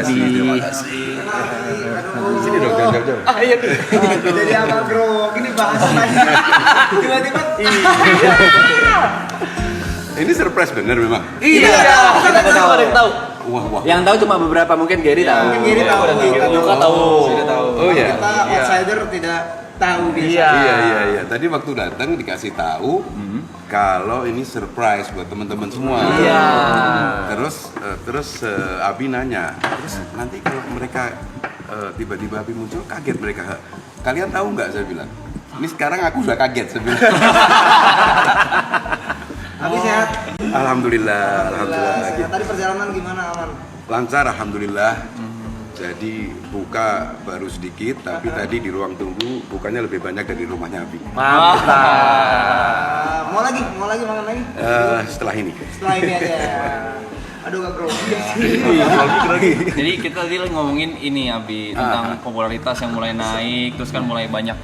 kasih. Terima kasih. Sini dong, jauh-jauh. Iya nih. Jadi apa bro? Ini bahas lagi. Tiba-tiba. Ini surprise bener memang. Iya. Kita nggak tahu. Ada yang tahu. Wah. Yang tahu cuma beberapa, mungkin Gary tahu. Mungkin Gary tahu. Yuka tahu. Sudah tahu. Oh iya. Kita outsider tidak tahu biasa. Iya. Tadi waktu datang dikasih tahu kalau ini surprise buat teman-teman semua. Iya. Terus Abi nanya, terus nanti kalau mereka tiba-tiba Abi muncul kaget mereka. Kalian tahu nggak? Saya bilang. Ini sekarang aku sudah kaget. Saya bilang. Abi sehat. Alhamdulillah. Sehat. Tadi perjalanan gimana, aman? Lancar, alhamdulillah. Jadi buka baru sedikit, tapi tadi di ruang tunggu bukanya lebih banyak dari rumahnya Abi. Mau lagi makan lagi? Setelah ini. Setelah ini aja. Aduh gak bro. Jadi kita tadi ngomongin ini Abi tentang popularitas yang mulai naik, terus kan mulai banyak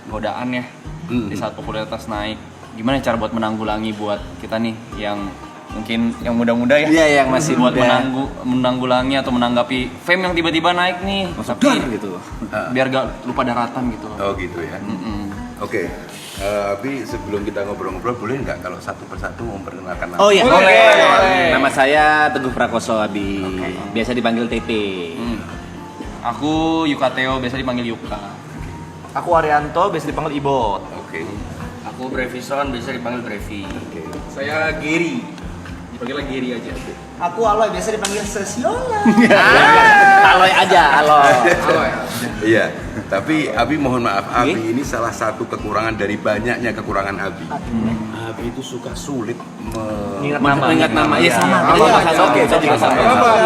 godaan ya di saat popularitas naik. Gimana cara buat menanggulangi buat kita nih yang mungkin yang muda-muda ya? Iya, yang masih buat muda. menanggulangi atau menanggapi fame yang tiba-tiba naik nih, tapi gitu. biar gak lupa daratan gitu. Oh gitu ya. Oke. Abi sebelum kita ngobrol-ngobrol boleh nggak kalau satu persatu memperkenalkan nama? Oh iya, Boleh. Nama saya Teguh Prakoso Abi. Biasa dipanggil TT. Aku Yukateo, biasa dipanggil Yuka. Aku Arianto, biasa dipanggil Ibot. Oke. Aku Brevison, bisa dipanggil Brevi. Saya Giri, dipanggil Giri aja. Aku Aloy, biasa dipanggil Sesiola. Aloy aja, Aloy. Iya. Tapi Abi mohon maaf, Abi ini salah satu kekurangan dari banyaknya kekurangan Abi. Abi itu suka sulit Mengingat nama. Iya sama. Oke, Saya juga sama.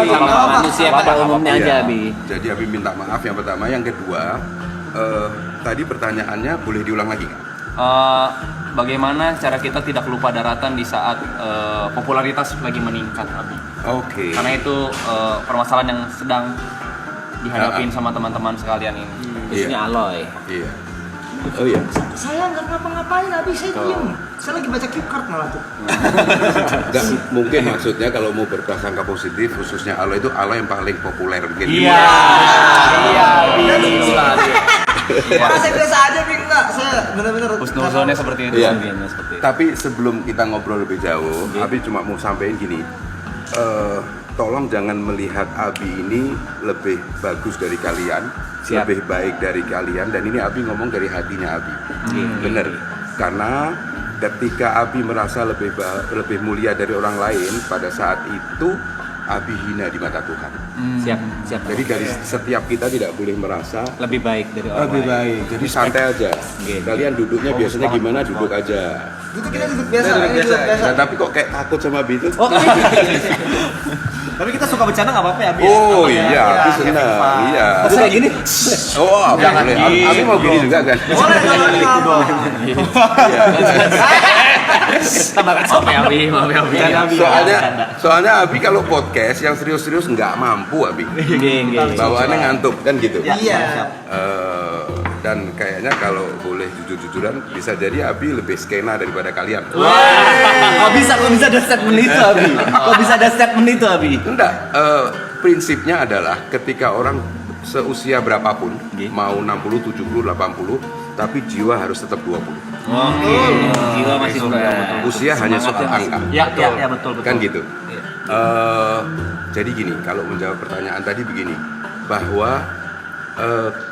Sama manusia pada umumnya aja, Abi. Jadi Abi minta maaf yang pertama, yang kedua tadi pertanyaannya boleh diulang lagi nggak? Bagaimana cara kita tidak lupa daratan di saat popularitas lagi meningkat, Abi? Oke. Karena itu permasalahan yang sedang dihadapin sama teman-teman sekalian ini. Khususnya Aloy. Iya. Oh iya. Saya nggak ngapa-ngapain, Abi, saya diem. Saya lagi baca cue card malah tuh. Nggak, mungkin maksudnya kalau mau berprasangka positif, khususnya Aloy itu Aloy yang paling populer mungkin. Iya. Saya biasa aja, Bi, enggak. Saya benar-benar Husnuzonnya seperti itu. Iya. Seperti itu. Tapi sebelum kita ngobrol lebih jauh, Abi cuma mau sampaikan gini. Tolong jangan melihat Abi ini lebih bagus dari kalian, lebih baik dari kalian, dan ini Abi ngomong dari hatinya Abi. Bener. Karena ketika Abi merasa lebih mulia dari orang lain, pada saat itu Abi hina di mata Tuhan. Siap. Jadi dari setiap kita tidak boleh merasa Lebih baik dari orang lebih lain. baik. Jadi santai aja. Kalian duduknya biasanya gimana? Duduk aja. Itu kita duduk biasa. Nah, tapi kok kayak takut sama Abi itu? Tapi kita suka bercanda nggak apa-apa ya, Abi? Oh iya, aku senang. Iya. Terus kayak gini. Oh, Abi boleh. Abi mau gini juga kan? Boleh kalau Tambah Maaf ya, Abi. Soalnya Abi kalau podcast yang serius-serius nggak mampu Abi. Bawaannya ngantuk kan gitu. Iya. Dan kayaknya kalau boleh jujur-jujuran bisa jadi Abi lebih skena daripada kalian. Kok bisa ada statement itu, Abi? Kok bisa ada statement itu, Abi? Enggak, prinsipnya adalah ketika orang seusia berapapun, mau 60, 70, 80, tapi jiwa harus tetap 20. Jiwa masih muda. Usia hanya soal angka. Ya, betul. Kan gitu. Jadi gini, kalau menjawab pertanyaan tadi begini, bahwa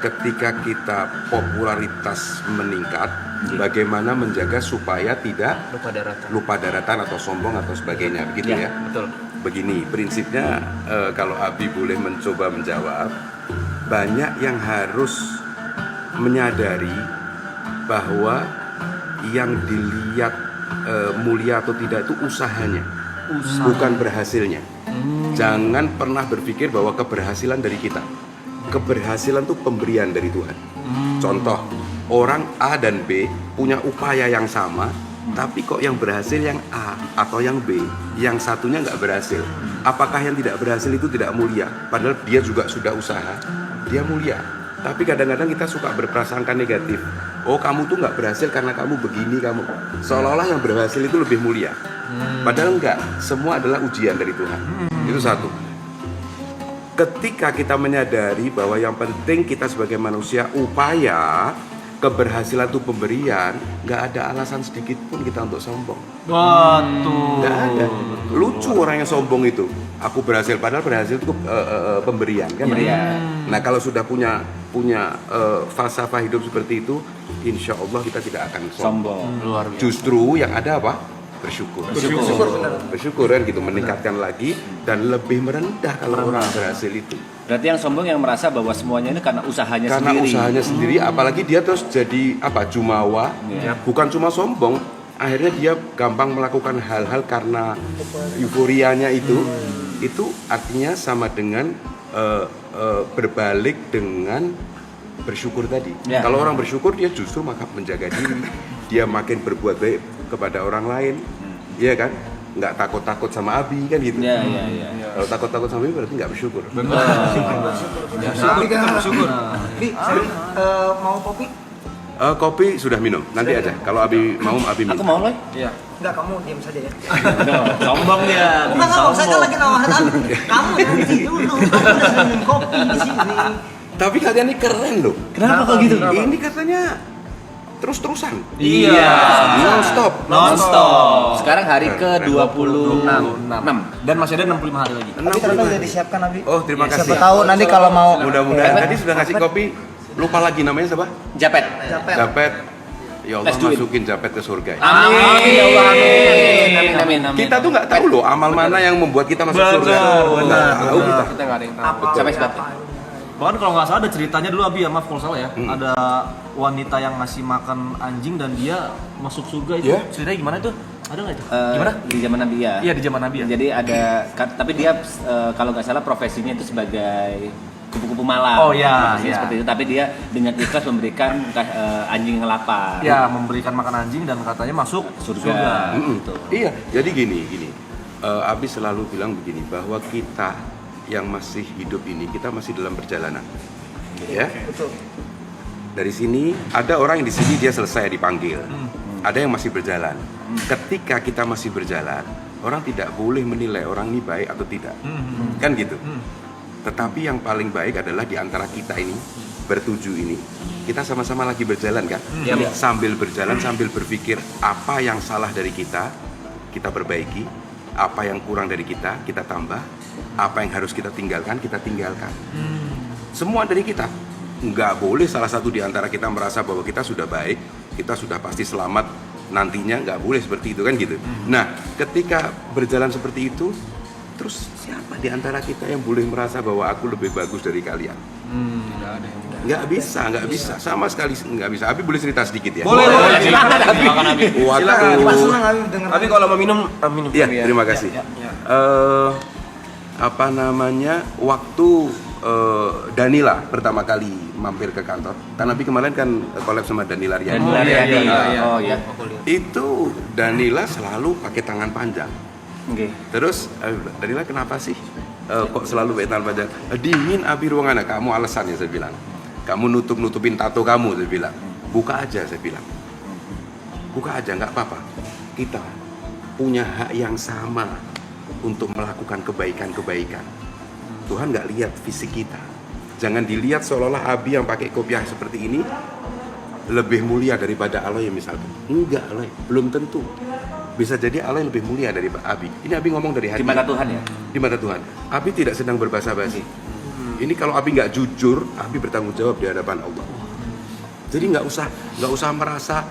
ketika kita popularitas meningkat, bagaimana menjaga supaya tidak lupa daratan atau sombong atau sebagainya, begitu ya? Betul. Begini, prinsipnya kalau Abi boleh mencoba menjawab, banyak yang harus menyadari bahwa yang dilihat mulia atau tidak itu usahanya, bukan berhasilnya. Jangan pernah berpikir bahwa keberhasilan dari kita. Keberhasilan itu pemberian dari Tuhan. Contoh, orang A dan B punya upaya yang sama, tapi kok yang berhasil yang A atau yang B, yang satunya nggak berhasil. Apakah yang tidak berhasil itu tidak mulia? Padahal dia juga sudah usaha, dia mulia. Tapi kadang-kadang kita suka berprasangka negatif. Oh, kamu tuh nggak berhasil karena kamu begini, kamu. Seolah-olah yang berhasil itu lebih mulia. Padahal enggak, semua adalah ujian dari Tuhan. Itu satu. ketika kita menyadari bahwa yang penting kita sebagai manusia upaya, keberhasilan itu pemberian, nggak ada alasan sedikit pun kita untuk sombong. Betul. Nggak ada. Lucu orang yang sombong itu. Aku berhasil, padahal berhasil itu pemberian kan? Nah kalau sudah punya falsafah hidup seperti itu, insya Allah kita tidak akan sombong. Luar biasa. Justru yang ada apa? Bersyukur kan gitu, meningkatkan lagi dan lebih merendah kalau orang berhasil itu. Berarti yang sombong yang merasa bahwa semuanya ini karena usahanya Karena sendiri. usahanya sendiri, apalagi dia terus jadi apa? Jumawa, bukan cuma sombong. Akhirnya dia gampang melakukan hal-hal karena euforianya itu. Itu artinya sama dengan berbalik dengan bersyukur tadi. Ya. Kalau orang bersyukur dia justru maka menjaga diri, dia makin berbuat baik kepada orang lain, iya kan? Nggak takut-takut sama Abi kan gitu. Iya. Kalau takut-takut sama Abi berarti nggak bersyukur. Bersyukur. Bi, mau kopi? Kopi sudah minum, nanti aja. Kalau Abi mau, Abi minum. Aku mau loh. Enggak, kamu diam saja ya. Sombong dia. Enggak, saya kan lagi nawarin. Kamu nanti dulu. Kamu udah minum kopi di sini. Tapi kalian ini keren loh. Kenapa kok gitu? Ini katanya terus-terusan. Iya. Non-stop. Non-stop. Sekarang hari ke-26. Dan masih ada 65 hari lagi. Tapi ternyata udah disiapkan Abi. Oh, terima kasih. Siapa tahu nanti kalau mau Mudah-mudahan tadi sudah ngasih kopi. Lupa lagi namanya siapa? Japet. Japet. Ya Allah Let's do it. masukin Japet ke surga. Amin. Ya Allah, amin. Kita tuh nggak tahu loh amal mana yang membuat kita masuk surga. Nggak tahu kita. Kita nggak ada yang tahu. Sampai sebab. Bahkan kalau nggak salah ada ceritanya dulu Abi ya, maaf kalau salah ya. Ada wanita yang ngasih makan anjing dan dia masuk surga itu. Iya. Ceritanya gimana itu? Ada nggak itu? Gimana? Di zaman Nabi ya. Iya di zaman Nabi ya. Jadi ada, tapi dia kalau nggak salah profesinya itu sebagai kupu-kupu malam. Oh, iya, Profesinya iya. seperti itu. Tapi dia dengan ikhlas memberikan anjing yang lapar. Ya memberikan makan anjing dan katanya masuk surga. Gitu. Iya, jadi gini. Abi selalu bilang begini bahwa kita yang masih hidup ini kita masih dalam perjalanan. Ya. betul. Dari sini ada orang yang di sini dia selesai dipanggil. Ada yang masih berjalan. Ketika kita masih berjalan, orang tidak boleh menilai orang ini baik atau tidak. Kan gitu. Tetapi yang paling baik adalah di antara kita ini bertujuh ini, kita sama-sama lagi berjalan kan? Sambil berjalan sambil berpikir apa yang salah dari kita perbaiki, apa yang kurang dari kita tambah, apa yang harus kita tinggalkan. Semua dari kita. Nggak boleh salah satu di antara kita merasa bahwa kita sudah baik, kita sudah pasti selamat nantinya, nggak boleh seperti itu kan gitu. Nah, ketika berjalan seperti itu, terus siapa di antara kita yang boleh merasa bahwa aku lebih bagus dari kalian? Nggak bisa, sama sekali nggak bisa. Abi boleh cerita sedikit ya? Boleh. Silakan Abi. Kita senang Abi dengar. Tapi kalau mau minum, minum. Iya, terima kasih. Apa namanya? Waktu Danila pertama kali mampir ke kantor. Kan Abi kemarin kan collab sama Danila Riani. Oh iya. Itu Danila selalu pakai tangan panjang. Oke. Terus Danila kenapa sih kok selalu pakai tangan panjang? Dingin Abi ruangannya. Kamu alasannya saya bilang. Kamu nutupin tato kamu saya bilang. Buka aja saya bilang. Buka aja nggak apa-apa. Kita punya hak yang sama untuk melakukan kebaikan. Tuhan nggak lihat fisik kita. Jangan dilihat seolah-olah Abi yang pakai kopiah seperti ini lebih mulia daripada Aloy misalkan. Enggak, Aloy, belum tentu. Bisa jadi Aloy lebih mulia daripada Abi. Ini Abi ngomong dari hati. Di mata Tuhan ya. Di mata Tuhan. Abi tidak sedang berbahasa basi. Ini kalau Abi nggak jujur, Abi bertanggung jawab di hadapan Allah. Jadi nggak usah merasa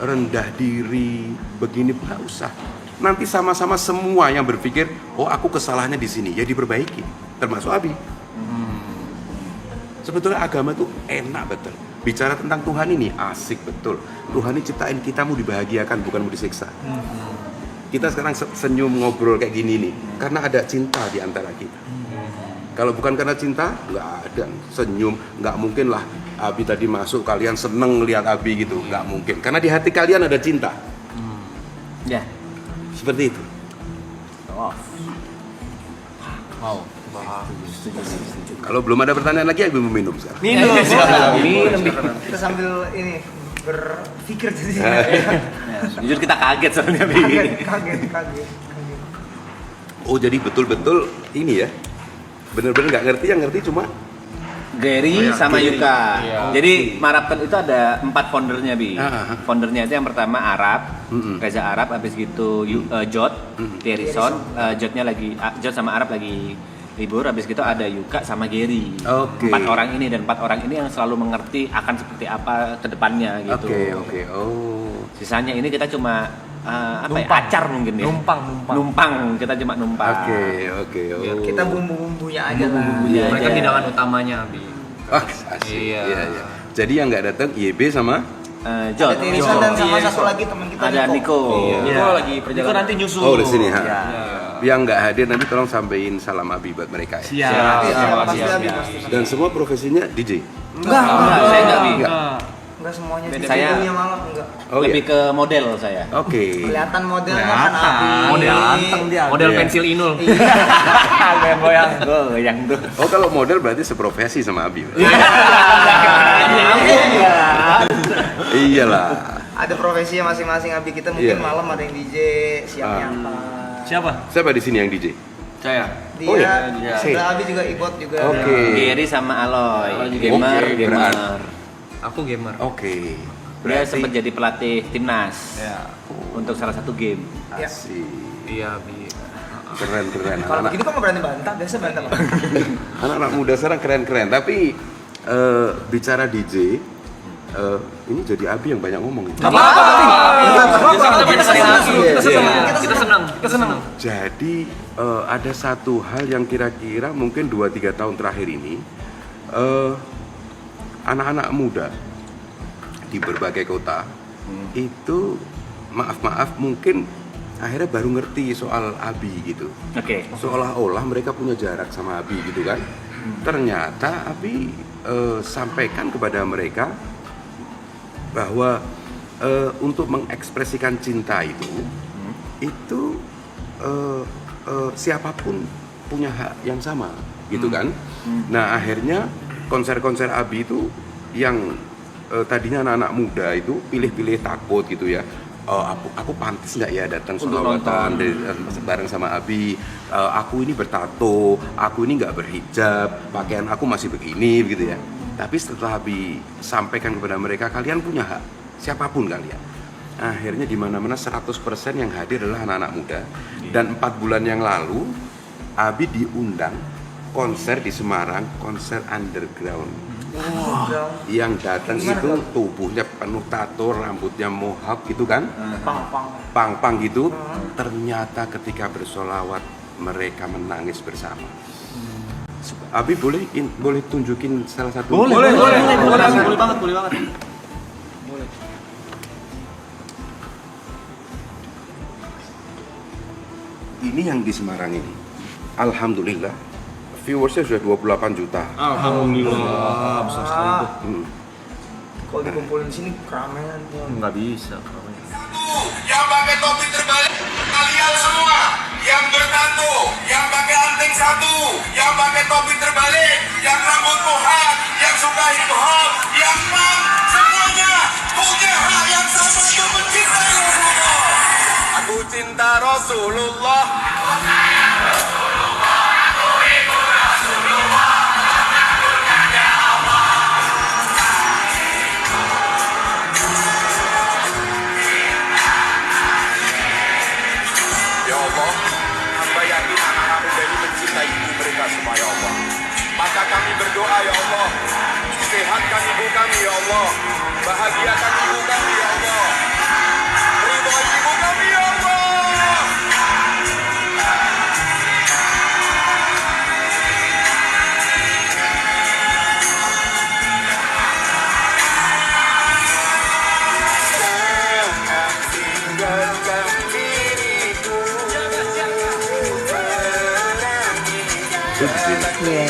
rendah diri begini, nggak usah. Nanti sama-sama semua yang berpikir, oh aku kesalahannya di sini, ya diperbaiki, termasuk Abi. Sebetulnya agama itu enak betul. Bicara tentang Tuhan ini asik betul. Tuhan ini ciptain kita mau dibahagiakan, bukan mau disiksa. Kita sekarang senyum ngobrol kayak gini nih, karena ada cinta di antara kita. Kalau bukan karena cinta, nggak ada senyum, nggak mungkin lah Abi tadi masuk kalian seneng lihat Abi gitu, nggak mungkin. Karena di hati kalian ada cinta. Ya. Seperti itu. Kalau belum ada pertanyaan lagi, Abi mau minum sekarang. Minum. Kita sambil ini berpikir jadi. Jujur kita kaget soalnya Bi. Kaget. Oh jadi betul-betul ini ya, bener-bener nggak ngerti, yang ngerti cuma Gary sama Gary. Yuka. Iya. Jadi Marapten itu ada 4 foundernya, Bi. Ah. Foundernya itu yang pertama Arab, Reza Arab, habis gitu Jod, Thierryson, Jodnya lagi, Jod sama Arab lagi libur, habis gitu ada Yuka sama Gary. Oke. 4 orang ini, dan 4 orang ini yang selalu mengerti akan seperti apa ke depannya gitu. oke. Oh. Sisanya ini kita cuma acar mungkin ya. Numpang, kita cuma numpang. Oke. Oh. Kita bumbu-bumbunya aja lah. Iya, Mereka aja. hidangan utamanya, Abi. Ah, asik. Iya. Iya. Jadi yang nggak datang YB sama Jod. Ada Tirisan dan sama satu lagi teman kita Ada Niko. Itu lagi Itu perjalanan. nanti nyusul. Oh, di sini ha. Iya. Yang nggak hadir nanti tolong sampein salam Abi buat mereka ya. Siap. Pasti habis pasti. Dan semua profesinya DJ. Enggak, Saya enggak, Bi. enggak semuanya. Saya- Dunia malam enggak. Oh Lebih iya. ke model saya. Oke. Kelihatan modelnya kan Abi. Model anteng dia. Model Iya. pensil inul. Goyang goyang tuh. Oh kalau model berarti seprofesi sama Abi. Iyalah. Ada profesinya masing-masing Abi kita mungkin Iya. malam ada yang DJ, siapnya apa. Siapa? Siapa di sini yang DJ? Saya. Dia, Oh, iya. ada Abi juga ikut juga. Oke. Gary sama Aloy, Oke, gamer, gamer. Aku gamer. Oke. Dia sempat jadi pelatih timnas Ya. untuk salah satu game. Ya. Asik. Iya, Bi. Keren. Kalau Anak, begitu kok nggak berani bantah, biasa bantah Pak. anak muda sekarang keren. Tapi bicara DJ, ini jadi Abi yang banyak ngomong. Apa? Kita senang. Jadi ada satu hal yang kira-kira mungkin 2-3 tahun terakhir ini anak-anak muda di berbagai kota itu maaf mungkin akhirnya baru ngerti soal Abi gitu. Oke. Seolah-olah mereka punya jarak sama Abi gitu kan. Ternyata Abi sampaikan kepada mereka bahwa untuk mengekspresikan cinta itu siapapun punya hak yang sama gitu kan. Nah akhirnya konser-konser Abi itu yang tadinya anak-anak muda itu pilih-pilih takut gitu ya. Aku pantas nggak ya datang sholawatan bareng sama Abi. Aku ini bertato, aku ini nggak berhijab, pakaian aku masih begini gitu ya. Tapi setelah Abi sampaikan kepada mereka, kalian punya hak, siapapun kalian. Akhirnya di mana-mana 100% yang hadir adalah anak-anak muda. Dan 4 bulan yang lalu Abi diundang konser di Semarang, konser underground. Yang datang itu tubuhnya penuh tato, rambutnya mohawk gitu kan, pang-pang gitu. Ternyata ketika bersolawat mereka menangis bersama. Abi boleh tunjukin salah satu? Boleh banget. Ini yang di Semarang ini. Alhamdulillah viewersnya sudah 28 juta. Alhamdulillah. Besar sekali tuh. Kalau dikumpulin di sini keramaian tuh. Nggak bisa. Yang pakai topi terbalik kalian semua, yang bertato, yang pakai anting satu, yang pakai topi terbalik, yang rambut mohawk, yang suka hip hop, yang punk, semuanya punya hak yang sama untuk mencintai Rasulullah. Aku cinta Rasulullah. Ya Allah, hamba yakin anak-anak muda ini mencintai ibu mereka semua ya Allah. Maka kami berdoa ya Allah, sehatkan ibu kami ya Allah, bahagiakan ibu kami ya Allah, ridhoi ibu kami ya Allah. Jangan tinggalkan diriku. Itu di sini.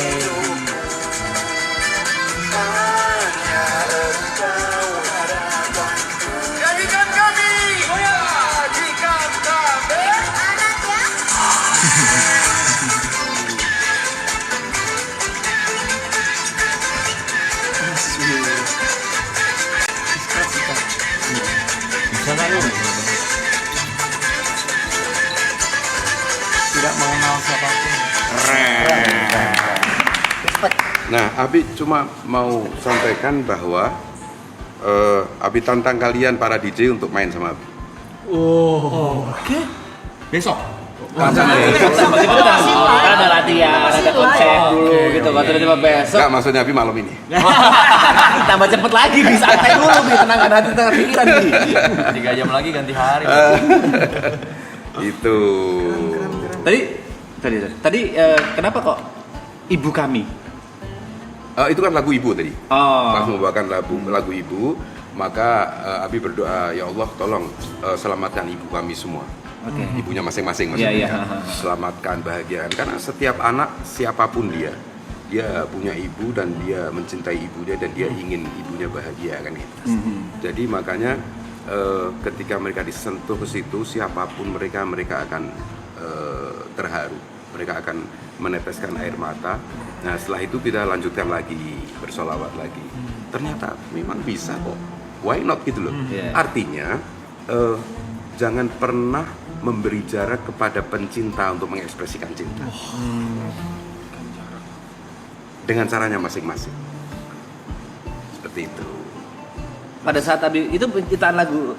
Jadikan kami, jadikan kami. Tidak mengenal siapapun. Keren. Nah, Abi cuma mau sampaikan bahwa Abi tantang kalian para DJ untuk main sama Abi. Besok. Kan ada latihan, ada konsep dulu gitu. Kalau tiba-tiba besok Enggak, maksudnya Abi malam ini. tambah cepet lagi, di santai dulu, di tenangkan hati, tenangkan pikiran nih. 3 jam lagi ganti hari. Itu. Tadi kenapa kok ibu kami? Itu kan lagu ibu tadi. Oh. Pas membawakan lagu ibu, maka Abi berdoa, ya Allah tolong selamatkan ibu kami semua. Oke. Ibunya masing-masing Iya, maksudnya. iya. Selamatkan, bahagiakan. Karena setiap anak siapapun dia punya ibu dan dia mencintai ibunya dan dia ingin ibunya bahagia kan gitu. Jadi makanya ketika mereka disentuh ke situ, siapapun mereka akan terharu. Mereka akan meneteskan air mata. Nah setelah itu kita lanjutkan lagi, bersolawat lagi. Ternyata memang bisa kok. Why not gitu loh. Yeah. Artinya jangan pernah memberi jarak kepada pencinta untuk mengekspresikan cinta. Dengan caranya masing-masing. Seperti itu. Pada saat Abi itu penciptaan lagu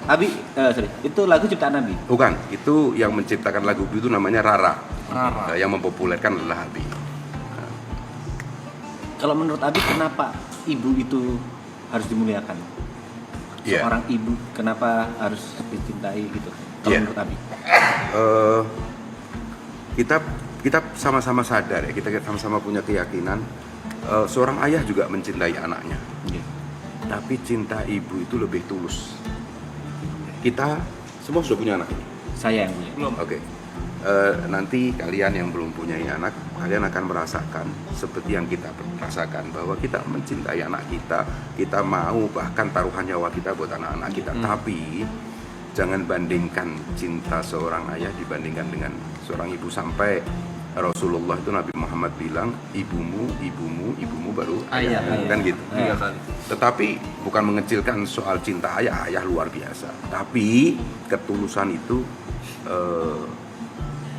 itu lagu ciptaan Abi. Bukan, itu yang menciptakan lagu itu namanya Rara. Yang mempopulerkan adalah Abi. Kalau menurut Abi kenapa ibu itu harus dimuliakan? Iya. Seorang ibu kenapa harus dicintai gitu? Kalau Iya. menurut Abi. Kita sama-sama sadar ya, kita sama-sama punya keyakinan seorang ayah juga mencintai anaknya. Iya. Tapi cinta ibu itu lebih tulus. Kita semua sudah punya anak. Saya yang punya. Belum. Oke. Nanti kalian yang belum punya anak, kalian akan merasakan seperti yang kita rasakan bahwa kita mencintai anak kita mau bahkan taruhan nyawa kita buat anak-anak kita. Tapi jangan bandingkan cinta seorang ayah dibandingkan dengan seorang ibu. Sampai Rasulullah itu Nabi Muhammad bilang ibumu baru Ayah. kan gitu. 3 kali. Tetapi bukan mengecilkan soal cinta ayah luar biasa. Tapi ketulusan itu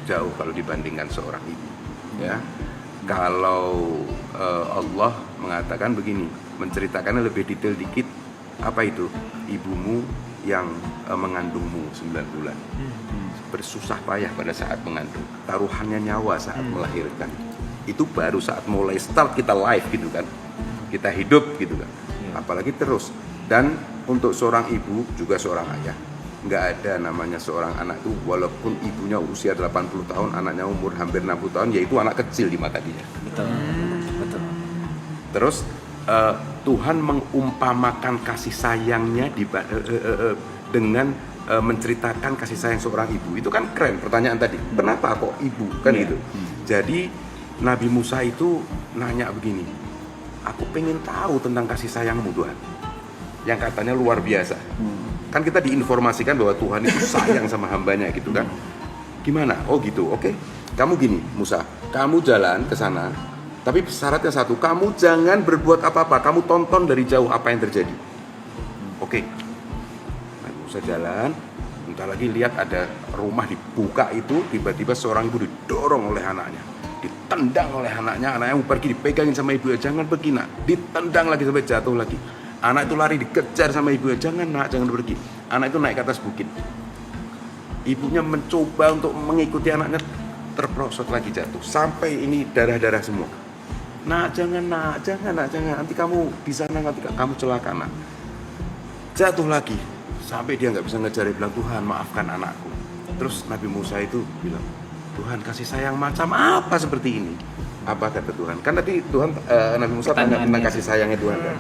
jauh kalau dibandingkan seorang ibu. Ya, kalau Allah mengatakan begini, menceritakannya lebih detail dikit, apa itu? Ibumu yang mengandungmu 9 bulan, bersusah payah pada saat mengandung, taruhannya nyawa saat melahirkan. Itu baru saat mulai start kita live gitu kan, kita hidup gitu kan. Apalagi terus. Dan untuk seorang ibu juga seorang ayah, nggak ada namanya seorang anak itu walaupun ibunya usia 80 tahun, anaknya umur hampir 60 tahun, yaitu anak kecil di mata dia. Betul. Terus Tuhan mengumpamakan kasih sayangnya dengan menceritakan kasih sayang seorang ibu. Itu kan keren pertanyaan tadi. Kenapa kok ibu kan gitu? Jadi Nabi Musa itu nanya begini, aku pengen tahu tentang kasih sayangmu Tuhan, yang katanya luar biasa. Kan kita diinformasikan bahwa Tuhan itu sayang sama hambanya gitu kan. Gimana? Oh gitu, oke. Kamu gini Musa, kamu jalan ke sana, tapi syaratnya satu, kamu jangan berbuat apa-apa, kamu tonton dari jauh apa yang terjadi. Oke. Nabi Musa jalan, bentar lagi lihat ada rumah dibuka itu, tiba-tiba seorang ibu didorong oleh anaknya, ditendang oleh anaknya mau pergi, dipegangin sama ibu, jangan pergi nak, ditendang lagi sampai jatuh lagi. Anak itu lari dikejar sama ibu, jangan nak, jangan pergi. Anak itu naik ke atas bukit, ibunya mencoba untuk mengikuti anaknya, terperosot lagi jatuh, sampai ini darah-darah semua. Nak jangan, nanti kamu di sana, nanti kamu celaka nak. Jatuh lagi, sampai dia nggak bisa ngejar, bilang Tuhan maafkan anakku. Terus Nabi Musa itu bilang, Tuhan kasih sayang macam apa seperti ini? Apa kata Tuhan? Kan tadi Tuhan Nabi Musa tanya tentang kasih sayangnya Tuhan kan.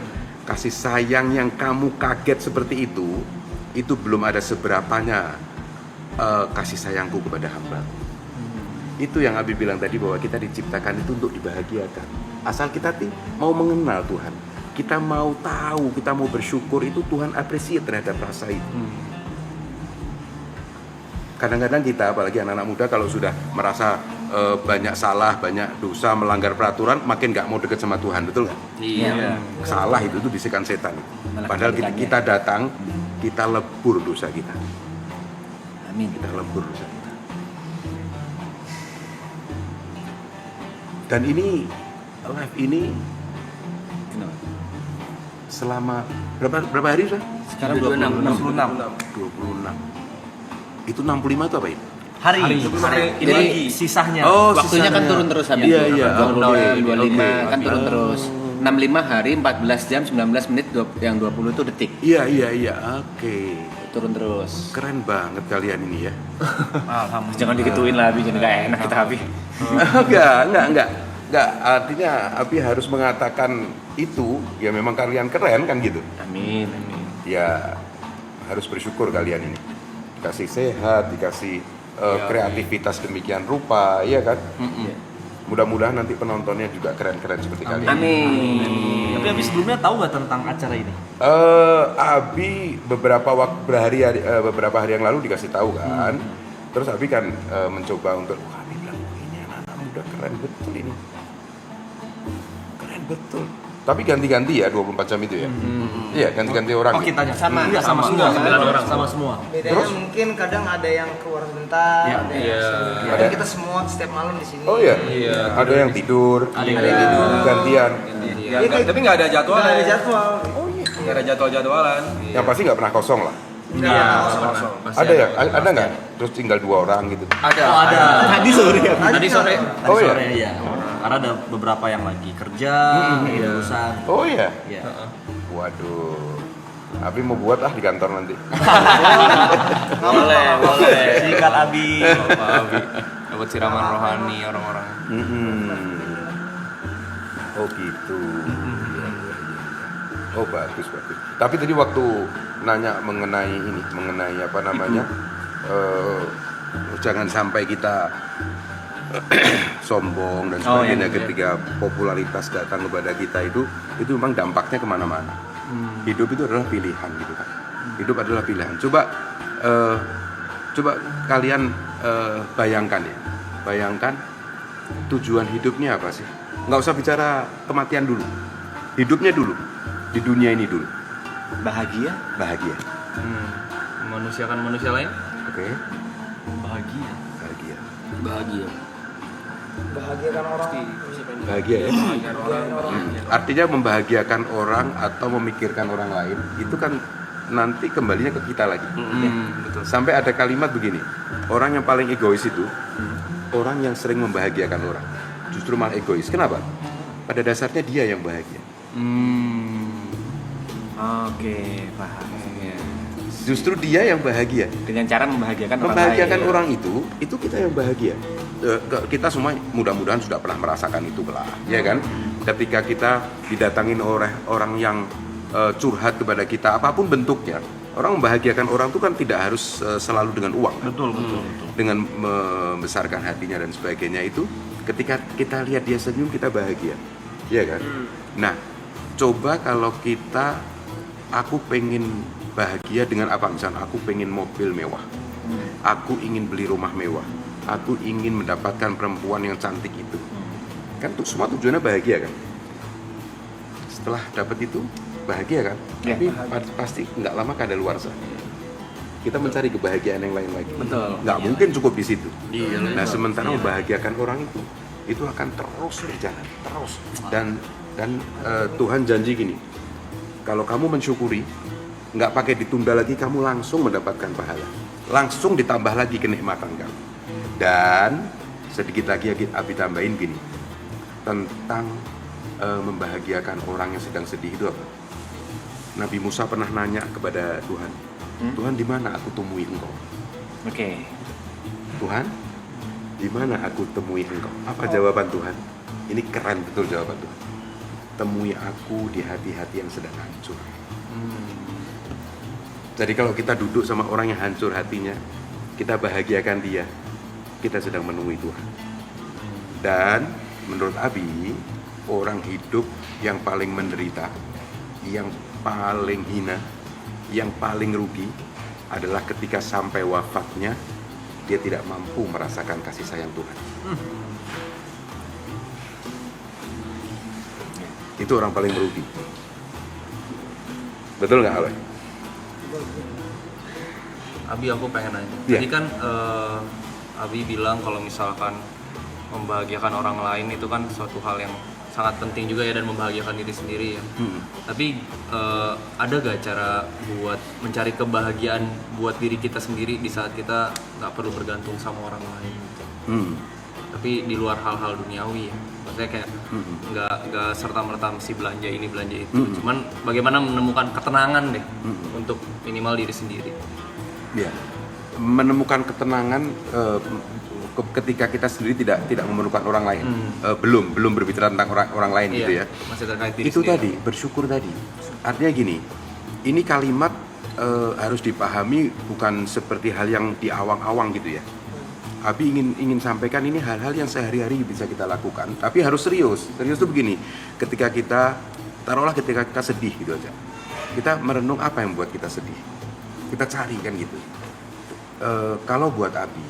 Kasih sayang yang kamu kaget seperti itu belum ada seberapanya kasih sayangku kepada hamba. Itu yang Abi bilang tadi, bahwa kita diciptakan itu untuk dibahagiakan. Asal kita mau mengenal Tuhan, kita mau tahu, kita mau bersyukur, itu Tuhan appreciate terhadap rasa itu. Kadang-kadang kita, apalagi anak-anak muda, kalau sudah merasa banyak salah, banyak dosa, melanggar peraturan, makin gak mau deket sama Tuhan, betul nggak? Iya. Salah itu bisikan setan. Padahal kita datang, kita lebur dosa kita. Amin. Kita lebur dosa kita. Dan ini live ini selama berapa hari Ran? Sekarang 26. 26. Itu 65 itu apa itu? Hari. Ini Jadi, sisanya. Oh, Waktunya kan sisanya. turun terus habis. Iya, iya. 25 Oke. kan turun terus. 65 hari 14 jam 19 menit yang 20 itu detik. Iya. Oke. Turun terus. Keren banget kalian ini ya. Jangan dikituin lah Abi, jadi gak enak kita Abi. Enggak. Artinya Abi harus mengatakan itu, ya memang kalian keren kan gitu. Amin. Ya harus bersyukur kalian ini. Dikasih sehat, dikasih kreativitas demikian rupa, iya kan? Mudah-mudahan nanti penontonnya juga keren-keren seperti kalian. Amin. Tapi Abi sebelumnya tahu nggak tentang acara ini? Abi beberapa hari yang lalu dikasih tahu kan. Terus Abi kan mencoba untuk Abi bilang ini anak-anak muda keren betul ini. Keren betul. Tapi ganti-ganti ya 24 jam itu ya. Iya, ganti-ganti orang. Oh, ya? kitanya Sama. Enggak, sama semua. Sama. Sama semua. Bedanya Terus? mungkin kadang ada yang keluar sebentar, Iya. ada yang Ada. kadang kita semua setiap malam di sini. Oh iya. Ada yang tidur. Ada yang tidur. Gantian. Iya, tapi nggak ada jadwal. Nggak ada jadwal. Nggak ada jadwal-jadwalan. Yang pasti nggak pernah kosong lah. Iya. Ada ya? Ada nggak? Terus tinggal 2 orang gitu. Ada. Oh, ada. Tadi sore. Tadi sore. Oh, iya? Sore, iya. Karena ada beberapa yang lagi kerja, lagi urusan. Oh iya. Iya. Waduh. Abi mau buat di kantor nanti. Boleh. Sikat Abi. Abi. Dapat siraman rohani orang-orang. Oh gitu. Oh bagus. Tapi tadi waktu nanya mengenai apa namanya, jangan sampai kita sombong dan sebagainya ketika popularitas datang kepada kita itu memang dampaknya kemana-mana. Hidup itu adalah pilihan gitu kan. Hidup adalah pilihan. Coba kalian bayangkan tujuan hidupnya apa sih? Nggak usah bicara kematian dulu, hidupnya dulu di dunia ini dulu. Bahagia. Memanusiakan manusia lain. Oke. Bahagia. Bahagiakan orang. Bahagia ya. Artinya membahagiakan orang atau memikirkan orang lain itu kan nanti kembalinya ke kita lagi. Betul. Sampai ada kalimat begini, orang yang paling egois itu orang yang sering membahagiakan orang, justru malah egois. Kenapa? Pada dasarnya dia yang bahagia. Oke, paham. Justru dia yang bahagia. Dengan cara membahagiakan Orang itu kita yang bahagia. Kita semua mudah-mudahan sudah pernah merasakan itu lah, ya kan? Ketika kita didatangin oleh orang yang curhat kepada kita, apapun bentuknya, orang membahagiakan orang itu kan tidak harus selalu dengan uang. Betul. Dengan membesarkan hatinya dan sebagainya itu, ketika kita lihat dia senyum kita bahagia, ya kan? Nah, coba kalau aku pengen bahagia dengan apa, misalnya aku pengen mobil mewah, aku ingin beli rumah mewah, aku ingin mendapatkan perempuan yang cantik itu, kan semua tujuannya bahagia kan? Setelah dapat itu bahagia kan? Ya. Tapi pasti nggak lama kadaluarsa. Kita mencari kebahagiaan yang lain lagi. Betul. Nggak mungkin cukup di situ. Nah sementara membahagiakan orang itu akan terus berjalan terus. Dan Tuhan janji gini, kalau kamu mensyukuri, nggak pakai ditunda lagi, kamu langsung mendapatkan pahala, langsung ditambah lagi kenikmatan kamu. Dan sedikit lagi Abi tambahin gini tentang membahagiakan orang yang sedang sedih itu apa? Nabi Musa pernah nanya kepada Tuhan, Tuhan di mana aku temui engkau? Oke. Tuhan, di mana aku temui engkau? Apa jawaban Tuhan? Ini keren betul jawaban Tuhan. Temui aku di hati-hati yang sedang hancur. Jadi kalau kita duduk sama orang yang hancur hatinya, kita bahagiakan dia, kita sedang menemui Tuhan. Dan menurut Abi, orang hidup yang paling menderita, yang paling hina, yang paling rugi adalah ketika sampai wafatnya dia tidak mampu merasakan kasih sayang Tuhan. Itu orang paling merugi. Betul nggak, Aloy? Abi, aku pengen nanya. Iya. Tadi kan Abi bilang kalau misalkan membahagiakan orang lain itu kan suatu hal yang sangat penting juga ya, dan membahagiakan diri sendiri ya. Tapi ada gak cara buat mencari kebahagiaan buat diri kita sendiri di saat kita nggak perlu bergantung sama orang lain gitu. Tapi di luar hal-hal duniawi ya, maksudnya kayak nggak serta-merta mesti belanja ini belanja itu, cuman bagaimana menemukan ketenangan deh untuk minimal diri sendiri. Ya, menemukan ketenangan ketika kita sendiri tidak memerlukan orang lain, belum berbicara tentang orang lain gitu ya. Masih terkait diri Itu sendiri. tadi bersyukur tadi. Artinya gini, ini kalimat harus dipahami bukan seperti hal yang di awang-awang gitu ya. Abi ingin sampaikan ini hal-hal yang sehari-hari bisa kita lakukan, tapi harus serius. Serius itu begini, ketika kita sedih gitu aja, kita merenung apa yang membuat kita sedih, kita cari kan gitu. Kalau buat Abi,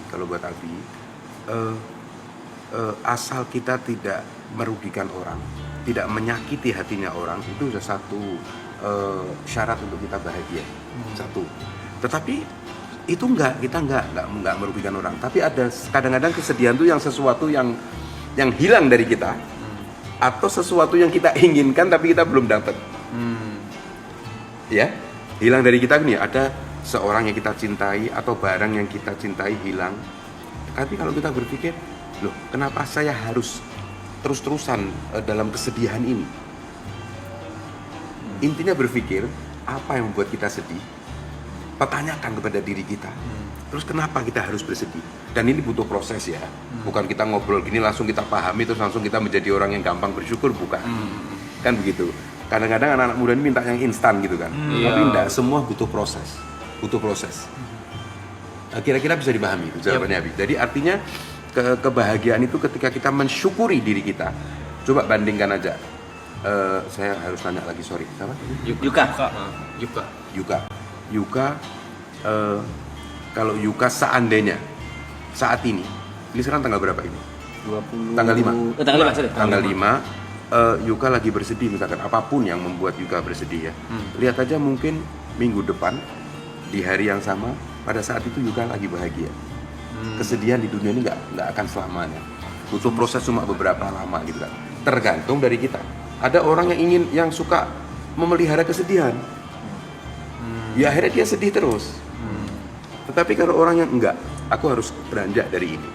asal kita tidak merugikan orang, tidak menyakiti hatinya orang, itu sudah satu syarat untuk kita bahagia. Satu. Tetapi itu kita enggak merugikan orang. Tapi ada kadang-kadang kesedihan itu yang sesuatu yang hilang dari kita, atau sesuatu yang kita inginkan tapi kita belum dapat. Ya, hilang dari kita nih, ada seorang yang kita cintai atau barang yang kita cintai hilang. Tapi kalau kita berpikir, loh, kenapa saya harus terus-terusan dalam kesedihan ini? Intinya berpikir, apa yang membuat kita sedih? Pertanyakan kepada diri kita. Terus kenapa kita harus bersedih? Dan ini butuh proses ya. Bukan kita ngobrol gini langsung kita pahami terus langsung kita menjadi orang yang gampang bersyukur, bukan. Kan begitu. Kadang-kadang anak-anak muda ini minta yang instan gitu kan. Tapi enggak, semua butuh proses. Kira-kira bisa dipahami itu jawabannya Abi. Jadi artinya kebahagiaan itu ketika kita mensyukuri diri kita. Coba bandingkan aja. Saya harus tanya lagi, sorry. Siapa? Yuka, kalau Yuka seandainya saat ini sekarang tanggal berapa ini? 20 Tanggal 5. Tanggal 5. Yuka lagi bersedih, misalkan apapun yang membuat Yuka bersedih ya. Lihat aja mungkin minggu depan di hari yang sama pada saat itu Yuka lagi bahagia. Kesedihan di dunia ini nggak akan selamanya. Butuh proses cuma beberapa lama gitu kan. Tergantung dari kita. Ada orang yang suka memelihara kesedihan. Ya akhirnya dia sedih terus. Tetapi kalau orang yang enggak, aku harus beranjak dari ini,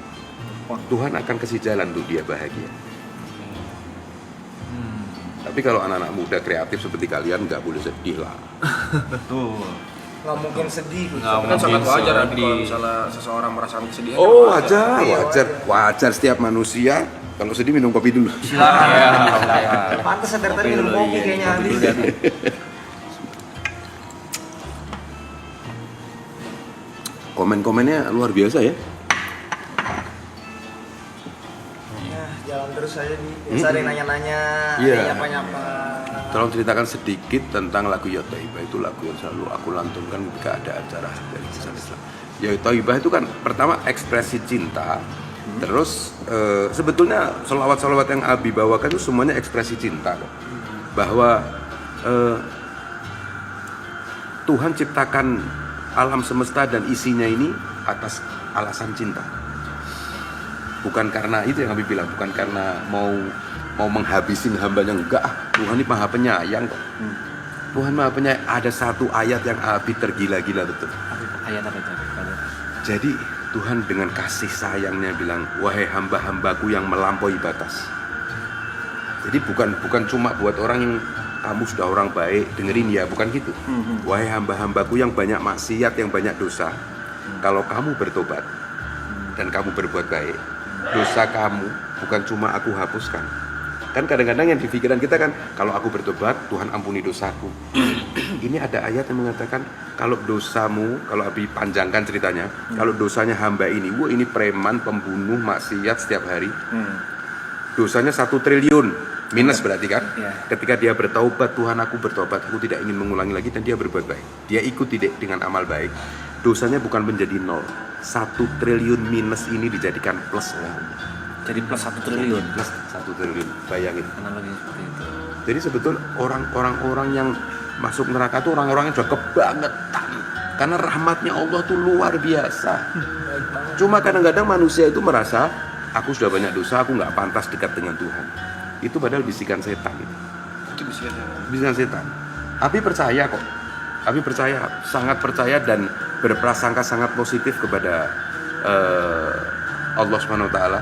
Tuhan akan kasih jalan untuk dia bahagia. Tapi kalau anak-anak muda kreatif seperti kalian nggak boleh sedih lah. Betul. Nggak mungkin sedih. Kan sangat wajar kalau misalnya seseorang merasakan kesedihan. Oh wajar setiap manusia kalau sedih minum kopi dulu. Pantes dari tadi minum kopi kayaknya habis. Komen-komennya luar biasa ya. Ya, jalan terus aja nih. Biasa ada yang nanya-nanya, ada Iya. yang nyapa-nyapa. Tolong ceritakan sedikit tentang lagu Ya Thaibah. Itu lagu yang selalu aku lantunkan ketika ada acara dari Islam. Ya Thaibah itu kan pertama ekspresi cinta. Terus sebetulnya sholawat-sholawat yang Abi bawakan itu semuanya ekspresi cinta kok. Bahwa Tuhan ciptakan alam semesta dan isinya ini atas alasan cinta. Bukan karena itu yang Abi bilang, bukan karena mau menghabisin hambanya, enggak. Tuhan ini Maha Penyayang kok. Tuhan Maha Penyayang. Ada satu ayat yang Abi tergila-gila betul. Ayat apa itu? Jadi Tuhan dengan kasih sayangnya bilang, wahai hamba-hambaku yang melampaui batas. Jadi bukan cuma buat orang yang kamu sudah orang baik, dengerin ya, bukan gitu. Wahai hamba-hambaku yang banyak maksiat, yang banyak dosa, kalau kamu bertobat dan kamu berbuat baik, dosa kamu bukan cuma aku hapuskan. Kan kadang-kadang yang di pikiran kita kan, kalau aku bertobat, Tuhan ampuni dosaku. Ini ada ayat yang mengatakan, kalau dosamu, kalau Abi panjangkan ceritanya, kalau dosanya hamba ini, wah ini preman, pembunuh, maksiat setiap hari, dosanya 1 triliun. Minus berarti kan? Ketika dia bertaubat, Tuhan aku bertobat, aku tidak ingin mengulangi lagi, dan dia berbuat baik. Dia ikut dengan amal baik. Dosanya bukan menjadi 0. 1 triliun minus ini dijadikan plus oleh Allah. Jadi plus 1 triliun. Plus 1 triliun, bayangin. Analogi seperti itu. Jadi sebetulnya orang-orang yang masuk neraka itu orang-orang yang sudah kebangetan. Karena rahmatnya Allah tuh luar biasa. Cuma kadang-kadang manusia itu merasa aku sudah banyak dosa, aku nggak pantas dekat dengan Tuhan. Itu padahal bisikan setan itu. Itu Bisikan setan. Abi percaya kok. Abi percaya, sangat percaya dan berprasangka sangat positif kepada Allah Subhanahu wa taala,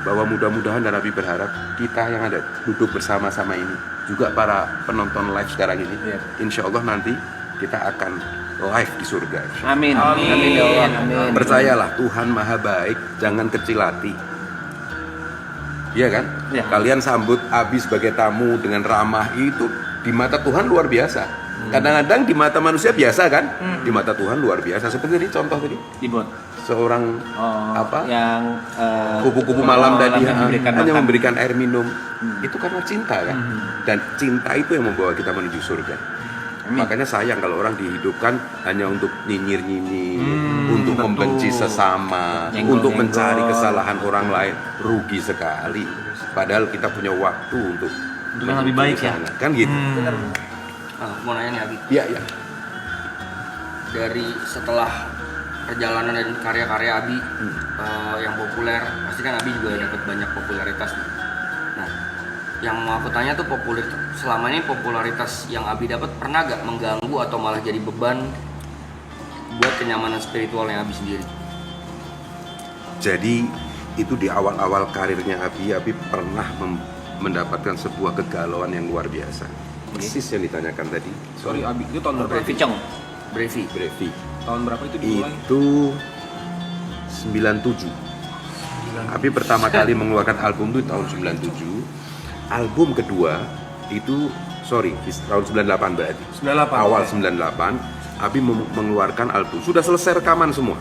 bahwa mudah-mudahan dan Abi berharap kita yang ada duduk bersama-sama ini, juga para penonton live sekarang ini, insya Allah nanti kita akan live di surga. Amin. Amin ya Allah. Amin. Percayalah, Tuhan Maha Baik, jangan kecil hati. Iya kan? Ya. Kalian sambut Abi sebagai tamu dengan ramah, itu di mata Tuhan luar biasa. Kadang-kadang di mata manusia biasa kan? Di mata Tuhan luar biasa. Seperti ini contoh tadi, Dibot. seorang Yang kupu-kupu malam tadi hanya makan. memberikan air minum. Itu karena cinta kan? Dan cinta itu yang membawa kita menuju surga. Makanya sayang kalau orang dihidupkan hanya untuk nyinyir-nyinyir, untuk membenci sesama, untuk mencari kesalahan orang lain. Rugi sekali. Padahal kita punya waktu untuk yang lebih baik ya. sana. Kan gitu. Mau nanya nih Abi, Iya, iya. dari setelah perjalanan dan karya-karya Abi yang populer, pasti kan Abi juga dapat banyak popularitas nih. Nah, yang mau aku tanya tuh selama ini popularitas yang Abi dapat pernah gak mengganggu atau malah jadi beban buat kenyamanan spiritualnya Abi sendiri? Jadi itu di awal-awal karirnya Abi pernah mendapatkan sebuah kegalauan yang luar biasa. Persis yang ditanyakan tadi. Sorry Abi, itu tahun berapa? Vicong. Brevi. Tahun berapa itu dimulai? Itu 97. Abi pertama kali mengeluarkan album itu tahun 97. Album kedua itu tahun 98 berarti. 98. Awal 98 Abi mengeluarkan album. Sudah selesai rekaman semua.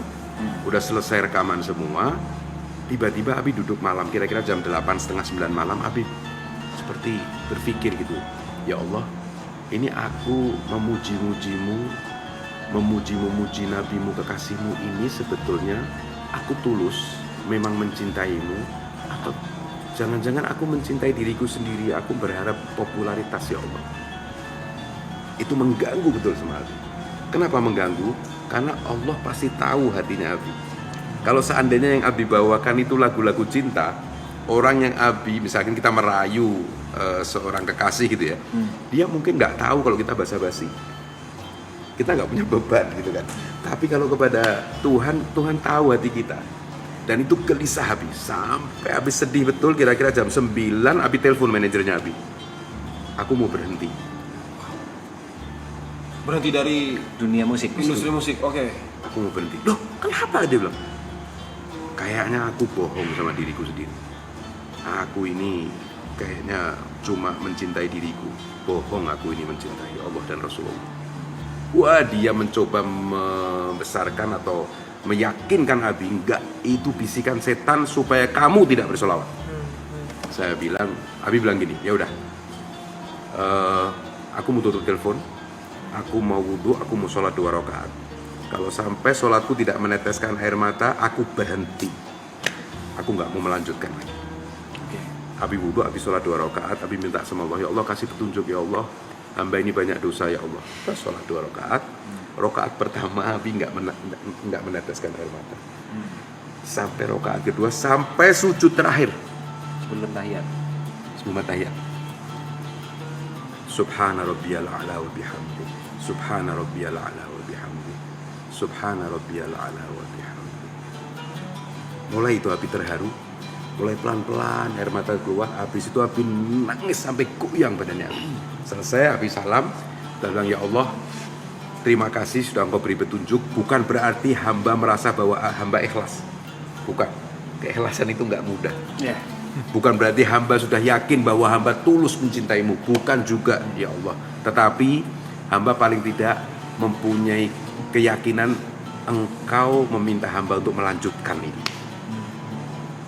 Tiba-tiba Abi duduk malam, kira-kira jam 8, setengah 9 malam, Abi seperti berpikir gitu, ya Allah, ini aku memuji-mujimu, memuji nabimu, kekasihmu ini sebetulnya aku tulus memang mencintaimu, atau jangan-jangan aku mencintai diriku sendiri, aku berharap popularitas ya Allah. Itu mengganggu betul sama Abi. Kenapa mengganggu? Karena Allah pasti tahu hatinya Abi. Kalau seandainya yang Abi bawakan itu lagu-lagu cinta, orang yang Abi, misalkan kita merayu seorang kekasih gitu ya, dia mungkin nggak tahu kalau kita basa-basi, kita nggak punya beban gitu kan. Tapi kalau kepada Tuhan tahu hati kita, dan itu gelisah Abi, sampai Abi sedih betul. Kira-kira jam 9 Abi telepon manajernya Abi, aku mau berhenti Berhenti dari Dunia musik. industri musik. Oke. aku mau berhenti. Loh, kenapa? Dia bilang, kayaknya aku bohong sama diriku sendiri. Aku ini kayaknya cuma mencintai diriku. Bohong aku ini mencintai Allah dan Rasulullah. Wah, dia mencoba membesarkan atau meyakinkan Abi, enggak, itu bisikan setan supaya kamu tidak bersolawat. Saya bilang, Abi bilang gini, ya udah, aku mau tutup telepon, aku mau wudhu, aku mau sholat 2 rakaat. Kalau sampai sholatku tidak meneteskan air mata, aku berhenti. Aku nggak mau melanjutkan lagi. Abi wudhu, Abi sholat 2 rakaat, Abi minta sama Allah, ya Allah kasih petunjuk ya Allah, hamba ini banyak dosa ya Allah. Terus sholat 2 rakaat. Rakaat pertama Abi nggak meneteskan air mata. Sampai rakaat kedua, sampai sujud terakhir. Sebelum tahiyat. Subhana rabbiyal a'la wa bihamdi. Subhana rabbiyal a'la wa bihamdi. Subhana rabbiyal a'la wa bihamdi. Mulai itu Abi terharu. Mulai pelan-pelan air mata keluar. Habis itu Abi nangis sampai goyang badannya. Selesai Abi salam dan bilang, ya Allah, terima kasih sudah Engkau beri petunjuk. Bukan berarti hamba merasa bahwa hamba ikhlas. Bukan. Keikhlasan itu nggak mudah. Bukan berarti hamba sudah yakin bahwa hamba tulus mencintaimu. Bukan juga, ya Allah. Tetapi hamba paling tidak mempunyai keyakinan Engkau meminta hamba untuk melanjutkan ini.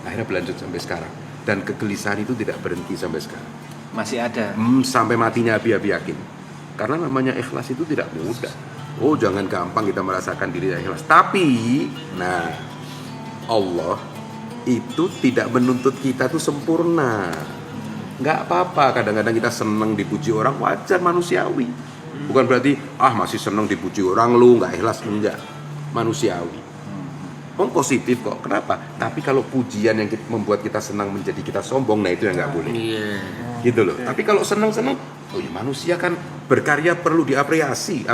Akhirnya berlanjut sampai sekarang. Dan kegelisahan itu tidak berhenti sampai sekarang. Masih ada. Sampai matinya Abi yakin. Karena namanya ikhlas itu tidak mudah. Oh, jangan gampang kita merasakan diri ikhlas. Tapi, nah, Allah itu tidak menuntut kita tuh sempurna. Nggak apa-apa, kadang-kadang kita senang dipuji orang, wajar, manusiawi. Bukan berarti, masih senang dipuji orang, lu nggak ikhlas, enggak. Manusiawi. positif kok. Kenapa? Tapi kalau pujian yang membuat kita senang menjadi kita sombong, nah itu yang nggak boleh. Iya. Gitu loh. Tapi kalau senang-senang, oh ya manusia kan berkarya perlu apresiasi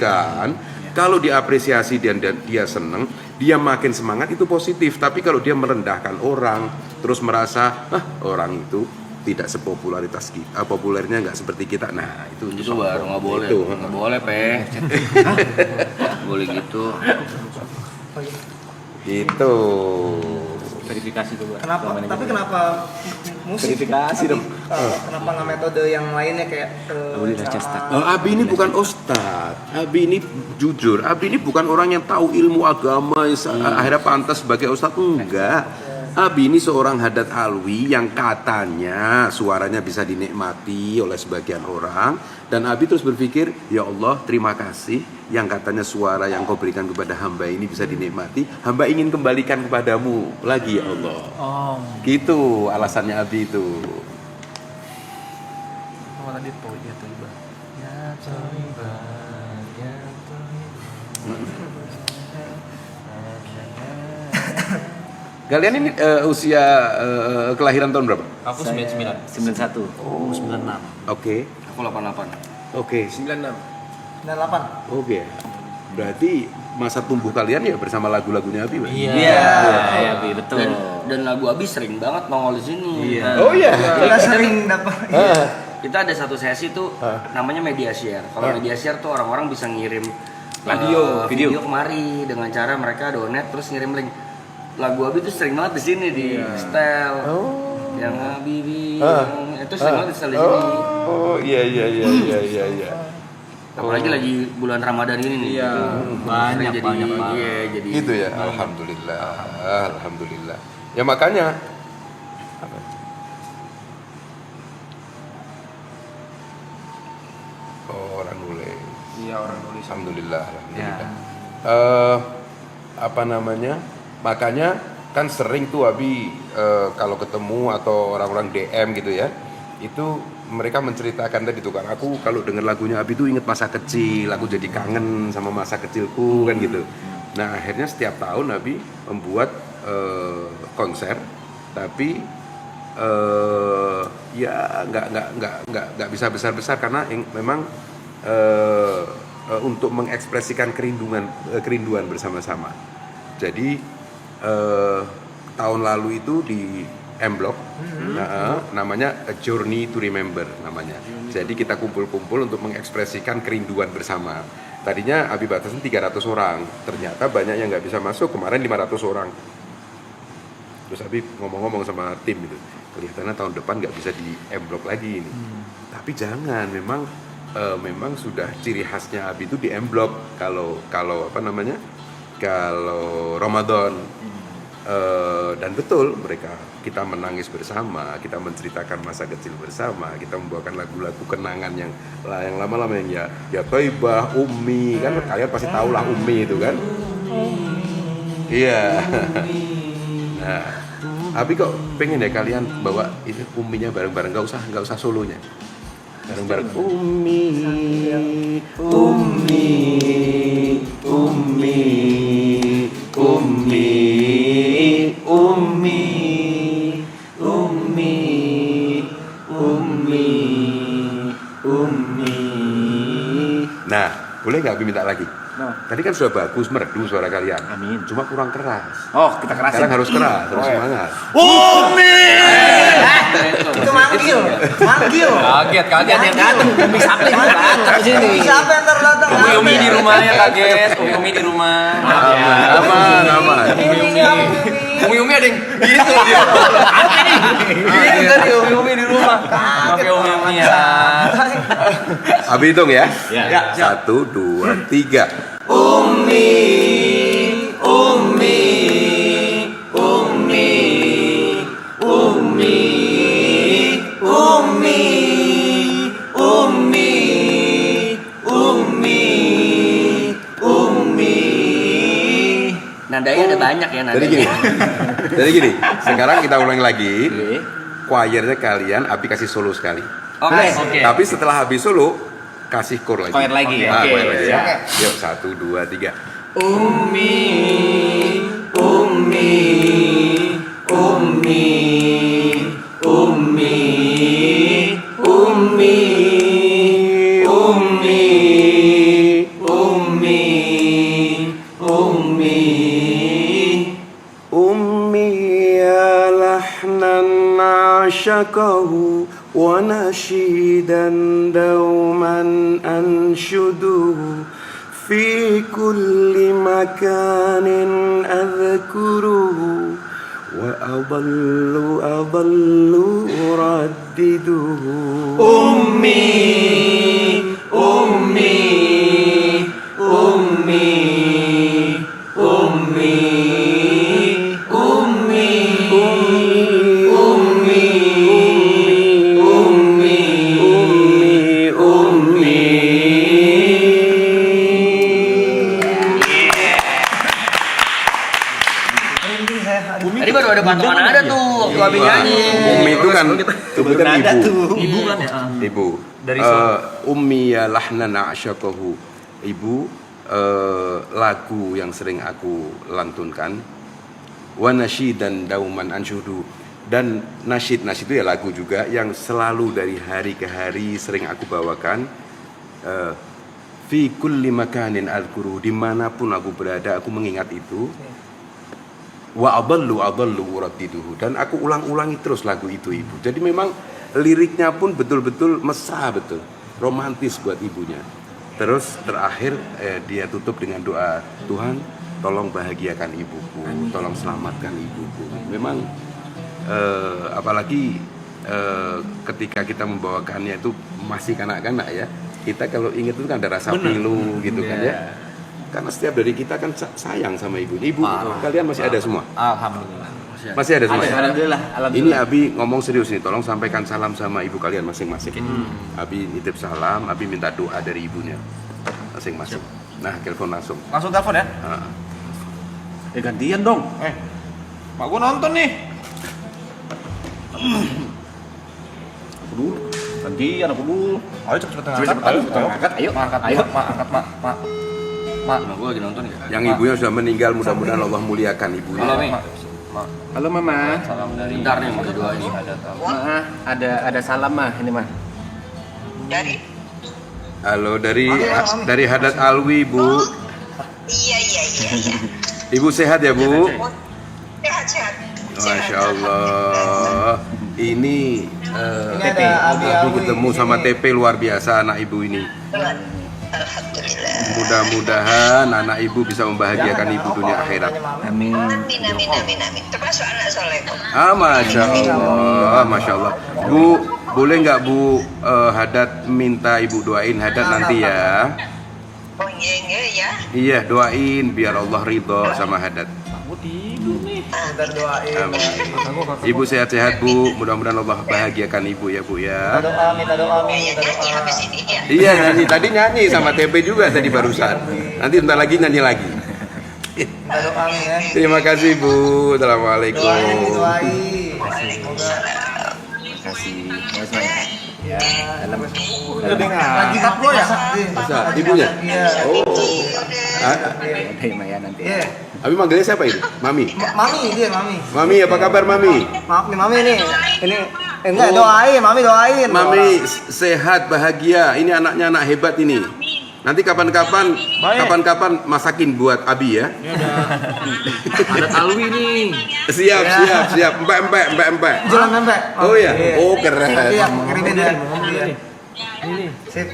kan. Kalau diapresiasi dan dia senang, dia makin semangat, itu positif. Tapi kalau dia merendahkan orang, terus merasa orang itu tidak sepopularitas kita, populernya nggak seperti kita, nah itu Baru nggak boleh. Itu. Nggak boleh, Pe. Boleh gitu. Gitu. Verifikasi tuh. Kenapa? Tapi kenapa musik? Verifikasi dong. Kenapa nggak metode yang lainnya kayak Boleh cetak. Abi ini bukan ustadz, Abi ini jujur, Abi ini bukan orang yang tahu ilmu agama akhirnya pantas sebagai ustadz, enggak. Abi ini seorang hadat alwi yang katanya suaranya bisa dinikmati oleh sebagian orang, dan Abi terus berpikir, ya Allah terima kasih yang katanya suara yang kau berikan kepada hamba ini bisa dinikmati, hamba ingin kembalikan kepadamu lagi ya Allah. Gitu alasannya Abi itu. Tadi ya toiba. Kalian ini usia kelahiran tahun berapa? Aku 99. 91. Oh, 96. Oke. Aku 88. Oke. 96. 98. Oke. Berarti masa tumbuh kalian ya bersama lagu-lagunya Abi, Pak? Iya, Bi, betul. Dan lagu Abi sering banget nongol di sini. Oh iya. Kita sering dapat. Kita ada satu sesi tuh namanya media share. Kalau media share tuh orang-orang bisa ngirim video kemari dengan cara mereka donate terus ngirim link. Lagu Abi tuh sering banget di sini di setel. Yang Abi itu sering banget di setel di sini. Oh iya. Apalagi lagi bulan Ramadan ini nih. Iya, banyak banget. Iya, jadi Gitu ya. Alhamdulillah. Ya makanya orang nulis. Iya, orang nulis. Alhamdulillah. Ya. Apa namanya? Makanya kan sering tuh Abi kalau ketemu atau orang-orang DM gitu ya, itu mereka menceritakan tadi tuh kan, aku kalau denger lagunya Abi tuh inget masa kecil, aku jadi kangen sama masa kecilku kan gitu. Nah akhirnya setiap tahun Abi membuat konser, tapi ya nggak bisa besar-besar karena memang untuk mengekspresikan kerinduan bersama-sama. Jadi tahun lalu itu di M-Block, namanya A Journey to Remember namanya. Jadi kita kumpul-kumpul untuk mengekspresikan kerinduan bersama. Tadinya Abi batasin 300 orang, ternyata banyak yang nggak bisa masuk, kemarin 500 orang. Terus Abi ngomong-ngomong sama tim itu, kelihatannya tahun depan nggak bisa di M-Block lagi ini. Tapi jangan, memang sudah ciri khasnya Abi itu di M-Block kalau Ramadan. Dan betul kita menangis bersama, kita menceritakan masa kecil bersama, kita membawakan lagu-lagu kenangan yang lama-lama yang ya Toibah, Ummi, kan kalian pasti tahu lah Ummi itu kan. Iya. Nah, Abi kok pengen ya kalian bawa itu Umminya bareng-bareng, nggak usah solonya. Bareng-bareng Nah, boleh nggak Abi minta lagi? Tadi kan sudah bagus, merdu suara kalian. Amin. Cuma kurang keras. Oh, kita kerasin. Sekarang harus keras, harus semangat. Itu manggil. Kaget yang datang. Umi Sapli datang sini. Siapa yang terdatang? Umi di rumahnya kaget. Umi di rumah. Aman. Umi ada yang gitu dia. Gitu tadi Umi di rumah. Oke Umi ya. Abi hitung ya. Ya. 1, 2, 3. Nadanya ada banyak ya nadanya. Jadi gini. Sekarang kita ulang lagi. Choirnya kalian Abi kasih solo sekali. Oke. Tapi setelah habis solo kasih chord lagi. Choir lagi ya. Choir Oke. lagi ya. Siap. Yuk 1, 2, 3. Umi يا لحنا عشقه ونشيدا دوما أنشده في كل مكان أذكره وأضل أردده Tadi baru ada patungan ada tuh waktu Abi nyanyi. Umi itu kan ibu. Ibu kan ya. Ibu. Dari Ummi ya lahnan asyaqahu. Ibu lagu yang sering aku lantunkan. Wa nasyidan dauman anshudu. Dan nasyid itu ya lagu juga yang selalu dari hari ke hari sering aku bawakan. Fi kulli makanin adhkuru, dimanapun aku berada aku mengingat itu. Wa adallu uraddiduhu, dan aku ulang-ulangi terus lagu itu ibu. Jadi memang liriknya pun betul-betul mesra, betul romantis buat ibunya. Terus terakhir dia tutup dengan doa, Tuhan tolong bahagiakan ibuku, tolong selamatkan ibuku. Memang apalagi ketika kita membawakannya itu masih kanak-kanak ya, kita kalau ingat itu kan ada rasa pilu gitu kan ya. Karena setiap dari kita kan sayang sama ibu. Ibu kalian masih ada semua? Alhamdulillah. Masih ada semua? Alhamdulillah. Ini Abi ngomong serius nih, tolong sampaikan salam sama ibu kalian masing-masing. Abi nitip salam, Abi minta doa dari ibunya masing-masing. Nah, telepon langsung. Langsung telepon ya? Gantian dong. Mak gua nonton nih. Aku dulu. Gantian aku dulu. Ayo cepet angkat. Ayo. Mak angkat, Mak. Mak, gua lagi nonton ya. Yang ibunya sudah meninggal, mudah-mudahan Allah muliakan ibunya. Halo, Mi. Halo Mama. Salam dari Bentar nih mau doa ini. Ma, ada salam mah ini mah. Halo dari Hadat Alwi, Bu. Iya. Ibu sehat ya, Bu? Sehat. Masya Allah. Ini ada Abi ketemu sama TP luar biasa anak ibu ini. Alhamdulillah. Mudah-mudahan anak ibu bisa membahagiakan ibu dunia akhirat. Amin. Amin. Termasuk anak soleh. Masya Allah. Bu, boleh nggak Bu Hadat minta ibu doain Hadat nanti ya? Oh iya ya. Iya, doain biar Allah ridho sama Hadat. Amin. Ibu sehat-sehat Bu, mudah-mudahan Allah bahagiakan ibu ya Bu ya. Minta doa. Nyanyi habis ini ya. Iya nyanyi, tadi nyanyi sama TP juga tadi barusan. Nanti bentar lagi nyanyi lagi. Minta doa ya. Terima kasih Bu. Assalamualaikum. Ya. Dalam. Lagi kaplo ya? Masa ibunya? Oh. Ya nanti. Iya. Abi manggilnya siapa ini? Mami. Mami. Mami, apa kabar Mami? Maaf nih Mami nih. Ini enggak doain, Mami doain. Mami sehat, bahagia. Ini anaknya anak hebat ini. Nanti kapan-kapan masakin buat Abi ya. Ada Alwi nih. Siap. Empek. Jalan sampai. Oh ya. Oh keren. Iya, kirimin ya. Sip.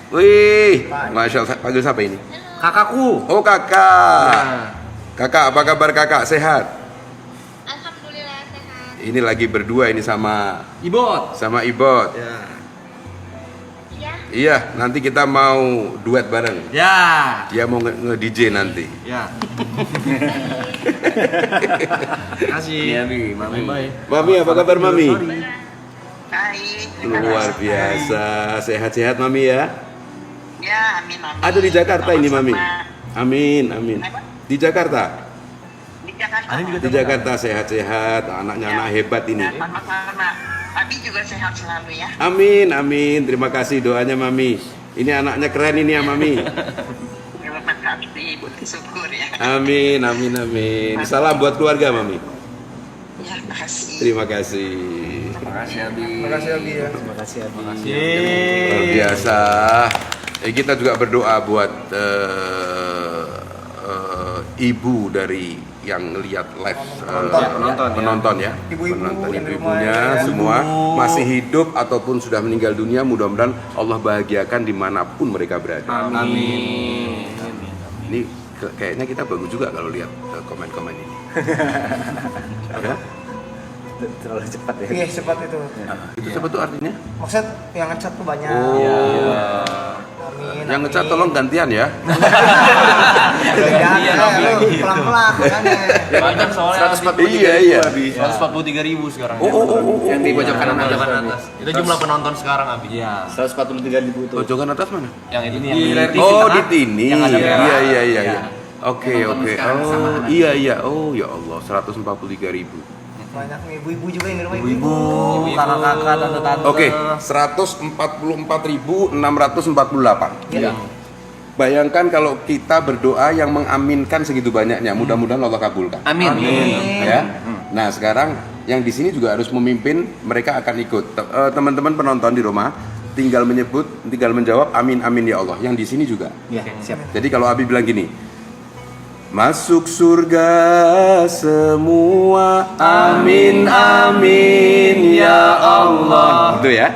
Wih, Masya Allah. Panggil siapa ini? Kakakku. Oh kakak. Kakak, apa kabar kakak? Sehat? Alhamdulillah sehat. Ini lagi berdua ini sama Ibot. Ibot. Ya. Iya, nanti kita mau duet bareng. Ya. Dia mau nge-DJ nanti. Ya. Kasih. Ini Abi, Mami. Mami, apa kabar Mami? Baik. Luar biasa. Sehat-sehat Mami ya. Ya, amin. Ada di Jakarta ini Mami. Amin. Di Jakarta. Di Jakarta. Di Jakarta sehat-sehat. Anaknya anak hebat ini. Sama-sama. Abi juga sehat selalu ya. Amin. Terima kasih doanya Mami. Ini anaknya keren ini ya Mami. Terima kasih. ibu syukur ya. Amin. Salam buat keluarga Mami. Ya, makasih. Terima kasih. Makasih Abi. Terima kasih Abi. Luar biasa. Kita juga berdoa buat ibu dari yang lihat live penonton ya. Ibu-ibunya semua masih hidup ataupun sudah meninggal dunia, mudah-mudahan Allah bahagiakan dimanapun mereka berada. Amin. Ini kayaknya kita bagus juga kalau lihat komen-komen ini. Ya? Terlalu cepat ya. Iya cepat itu. Itu cepat tuh artinya? Maksud yang ngecat tuh banyak. Amin. Yang ngecat tolong gantian ya. Gantian lu pelan-pelan makanya. Banyak soalnya. 143.000 sekarang. Yang di pojok kanan Pojokan atas. Itu jumlah penonton sekarang Abi. Iya. 143.000 tuh. Pojokan atas mana? Yang itu Oh, di sini. Yang ada merah. Iya. Oke. Oh, iya. Oh, ya Allah, 143.000. Banyak nih ibu-ibu juga yang di rumah ibu. Kakak-kakak, tante-tante. Oke, 144.648. Iya. Bayangkan kalau kita berdoa yang mengaminkan segitu banyaknya, mudah-mudahan Allah kabulkan. Amin. Ya. Nah, sekarang yang di sini juga harus memimpin, mereka akan ikut. Teman-teman penonton di rumah tinggal menjawab amin ya Allah. Yang di sini juga. Ya, siap. Jadi kalau Abi bilang gini, masuk surga semua, amin ya Allah. Gitu ya?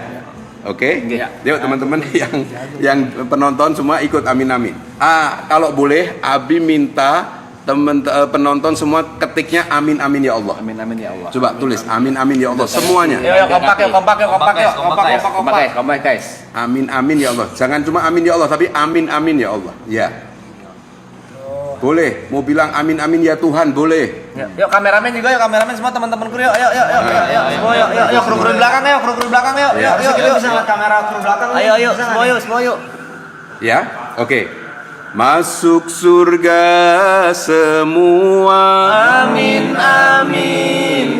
Oke? Yuk teman-teman yang penonton semua ikut amin. Kalau boleh Abi minta penonton semua ketiknya amin ya Allah. Amin ya Allah. Coba tulis amin ya Allah semuanya. Kompak guys. Amin ya Allah. Jangan cuma amin ya Allah, tapi amin ya Allah. Ya. Boleh, mau bilang amin ya Tuhan, boleh. Yuk kameramen juga, yuk kameramen semua teman-teman kru yuk. Semua yuk kru di belakang yuk. Yuk. Bisa lihat kamera kru belakang. Ayo, semua yuk. Ya, oke. Masuk surga semua, amin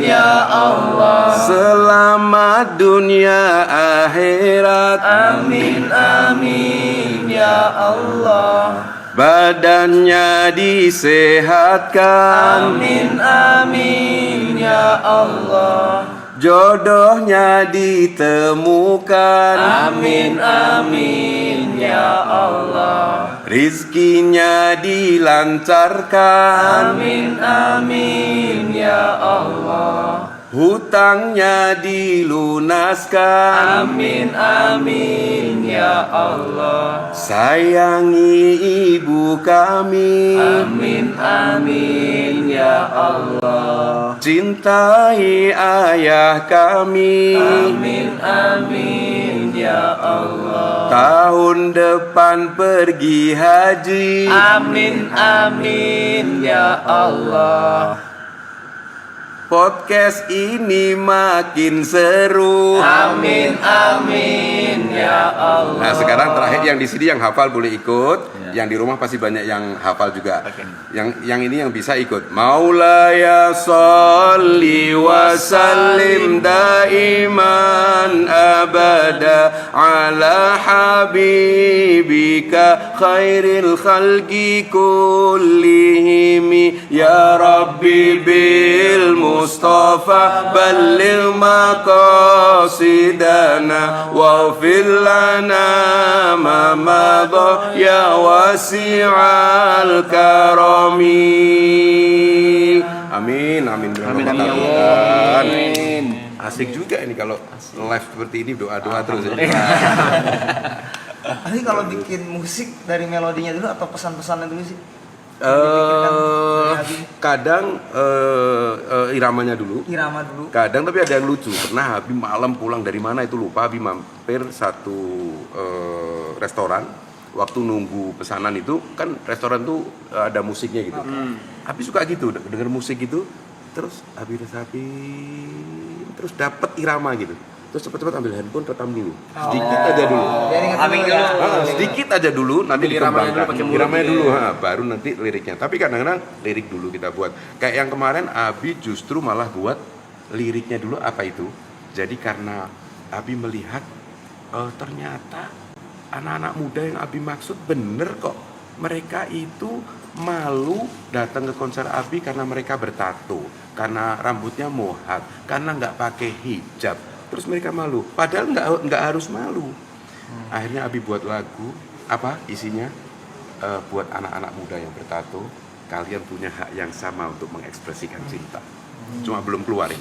ya Allah. Selamat dunia akhirat, amin ya Allah. Badannya disehatkan, amin ya Allah. Jodohnya ditemukan, amin ya Allah. Rizkinya dilancarkan, amin ya Allah. Hutangnya dilunaskan, amin ya Allah. Sayangi ibu kami, amin ya Allah. Cintai ayah kami, amin ya Allah. Tahun depan pergi haji, amin ya Allah. Podcast ini makin seru, amin ya Allah. Nah sekarang terakhir yang di sini yang hafal boleh ikut, yang di rumah pasti banyak yang hafal juga. Yang ini yang bisa ikut. Maulaya sholli wa sallim daiman abada ala habibika khairil khalqi kullihim ya Rabbi bil Mustafa balligh maqasidana waghfir lana ma madha ya wasi'al karami. Amin ya Allah. Asik juga ini kalau live seperti ini, doa-doa terus ya. Tapi kalau bikin musik dari melodinya dulu atau pesan-pesannya dulu sih? Kadang iramanya dulu. Irama dulu. Kadang tapi ada yang lucu. Pernah Habib malam pulang dari mana itu lupa, Habib mampir satu restoran. Waktu nunggu pesanan itu kan restoran tuh ada musiknya gitu. Habib suka gitu, denger musik gitu. Terus Habib terus dapat irama gitu. Terus cepat-cepat ambil handphone, rekam dulu. Sedikit aja dulu. Sedikit aja dulu, nanti dikembangkan. Iramanya dulu, baru nanti liriknya. Tapi kadang-kadang lirik dulu kita buat. Kayak yang kemarin Abi justru malah buat liriknya dulu apa itu. Jadi karena Abi melihat ternyata anak-anak muda yang Abi maksud bener kok. Mereka itu malu datang ke konser Abi karena mereka bertato, karena rambutnya mohak, karena nggak pakai hijab, terus mereka malu. Padahal nggak harus malu. Akhirnya Abi buat lagu, apa isinya? Buat anak-anak muda yang bertato, kalian punya hak yang sama untuk mengekspresikan cinta. Cuma belum keluarin.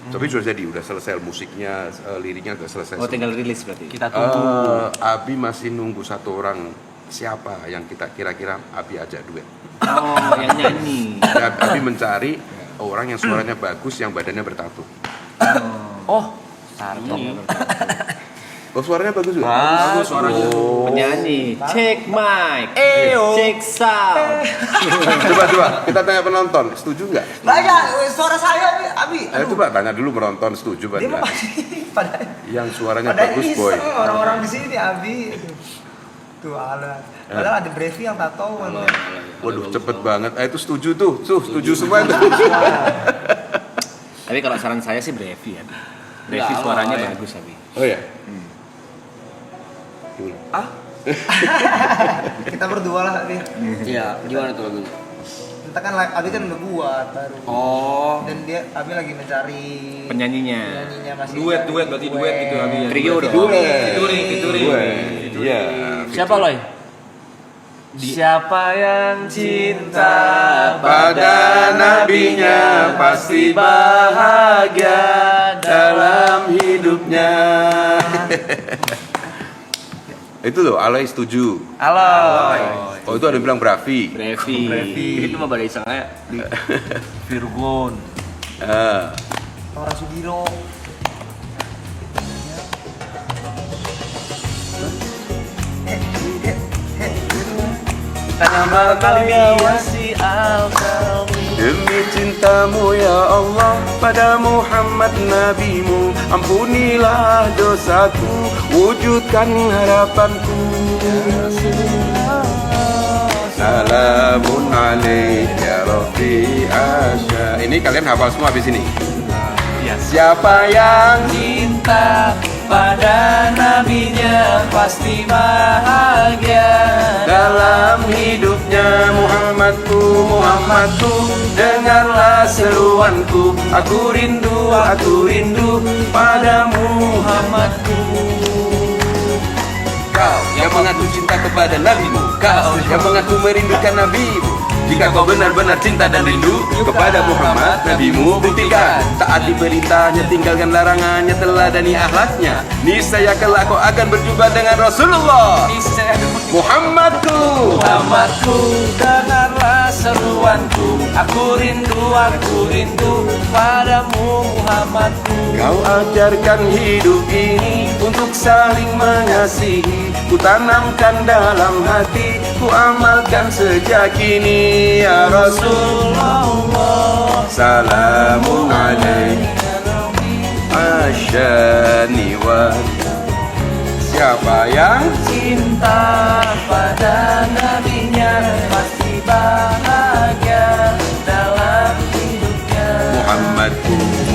Tapi sudah jadi, udah selesai musiknya, liriknya udah selesai. Oh, tinggal rilis berarti. Kita tunggu. Abi masih nunggu satu orang, siapa yang kita kira-kira Abi ajak duet. Oh, yang nyanyi. Abi mencari orang yang suaranya bagus, yang badannya bertato. Oh, Oh, suaranya bagus juga? Bagus suaranya. Penyanyi. Cek mic. Cek sound. Coba, kita tanya penonton, setuju nggak? Banyak suara saya nih, Abi. Coba tanya dulu penonton, setuju apa Dia mah enggak? pasti pada Yang suaranya pada bagus, iseng boy. orang-orang di sini, Abi. Tuh ala. Padahal ada Brevi yang tatoan. Waduh, cepet banget. Itu setuju tuh, setuju semua itu. Tapi kalau saran saya sih Brevi ya. Brevi suaranya bagus, Abi. Oh ya? Kita berdua lah, Abi. Iya, gimana tuh lagunya? Kita kan Abi kan udah buat baru. Oh, Dan dia Abi lagi mencari Penyanyinya. penyanyinya masih Duet berarti duet gitu Abi ya. Trio dong. Fituring. Iya. siapa Loy? Siapa yang cinta Pada nabinya pasti bahagia dalam hidupnya. Itu loh, Alay setuju. Aloy. Oh, itu ada yang bilang Bravi. Brevi. Itu mah pada isengnya Virgon. orang Sugiro. Nama kalian wasi al-kalmi. Demi cintamu ya Allah pada Muhammad nabimu, ampunilah dosaku, wujudkan harapanku. Salamun alaika ya Rabbi asya. Ini kalian hafal semua habis ini? Siapa yang Cinta pada nabinya pasti bahagia dalam hidupnya, Muhammadku, dengarlah seruanku, aku rindu padamu Muhammadku. Kau yang mengaku cinta kepada nabimu, kau yang mengaku merindukan nabimu. Jika kau benar-benar cinta dan rindu kepada Muhammad nabimu, buktikan taati perintahnya, tinggalkan larangannya, teladani akhlaknya. Niscaya kelak kau akan berjumpa dengan Rasulullah Muhammadku. Dengarlah seruanku, aku rindu padamu Muhammadku. Kau ajarkan hidup ini untuk saling mengasihi, ku tanamkan dalam hati, ku amalkan sejak kini. Ya Rasulullah, salamun alaika asyani wa. Siapa yang Cinta pada nabinya pasti bahagia dalam hidupnya.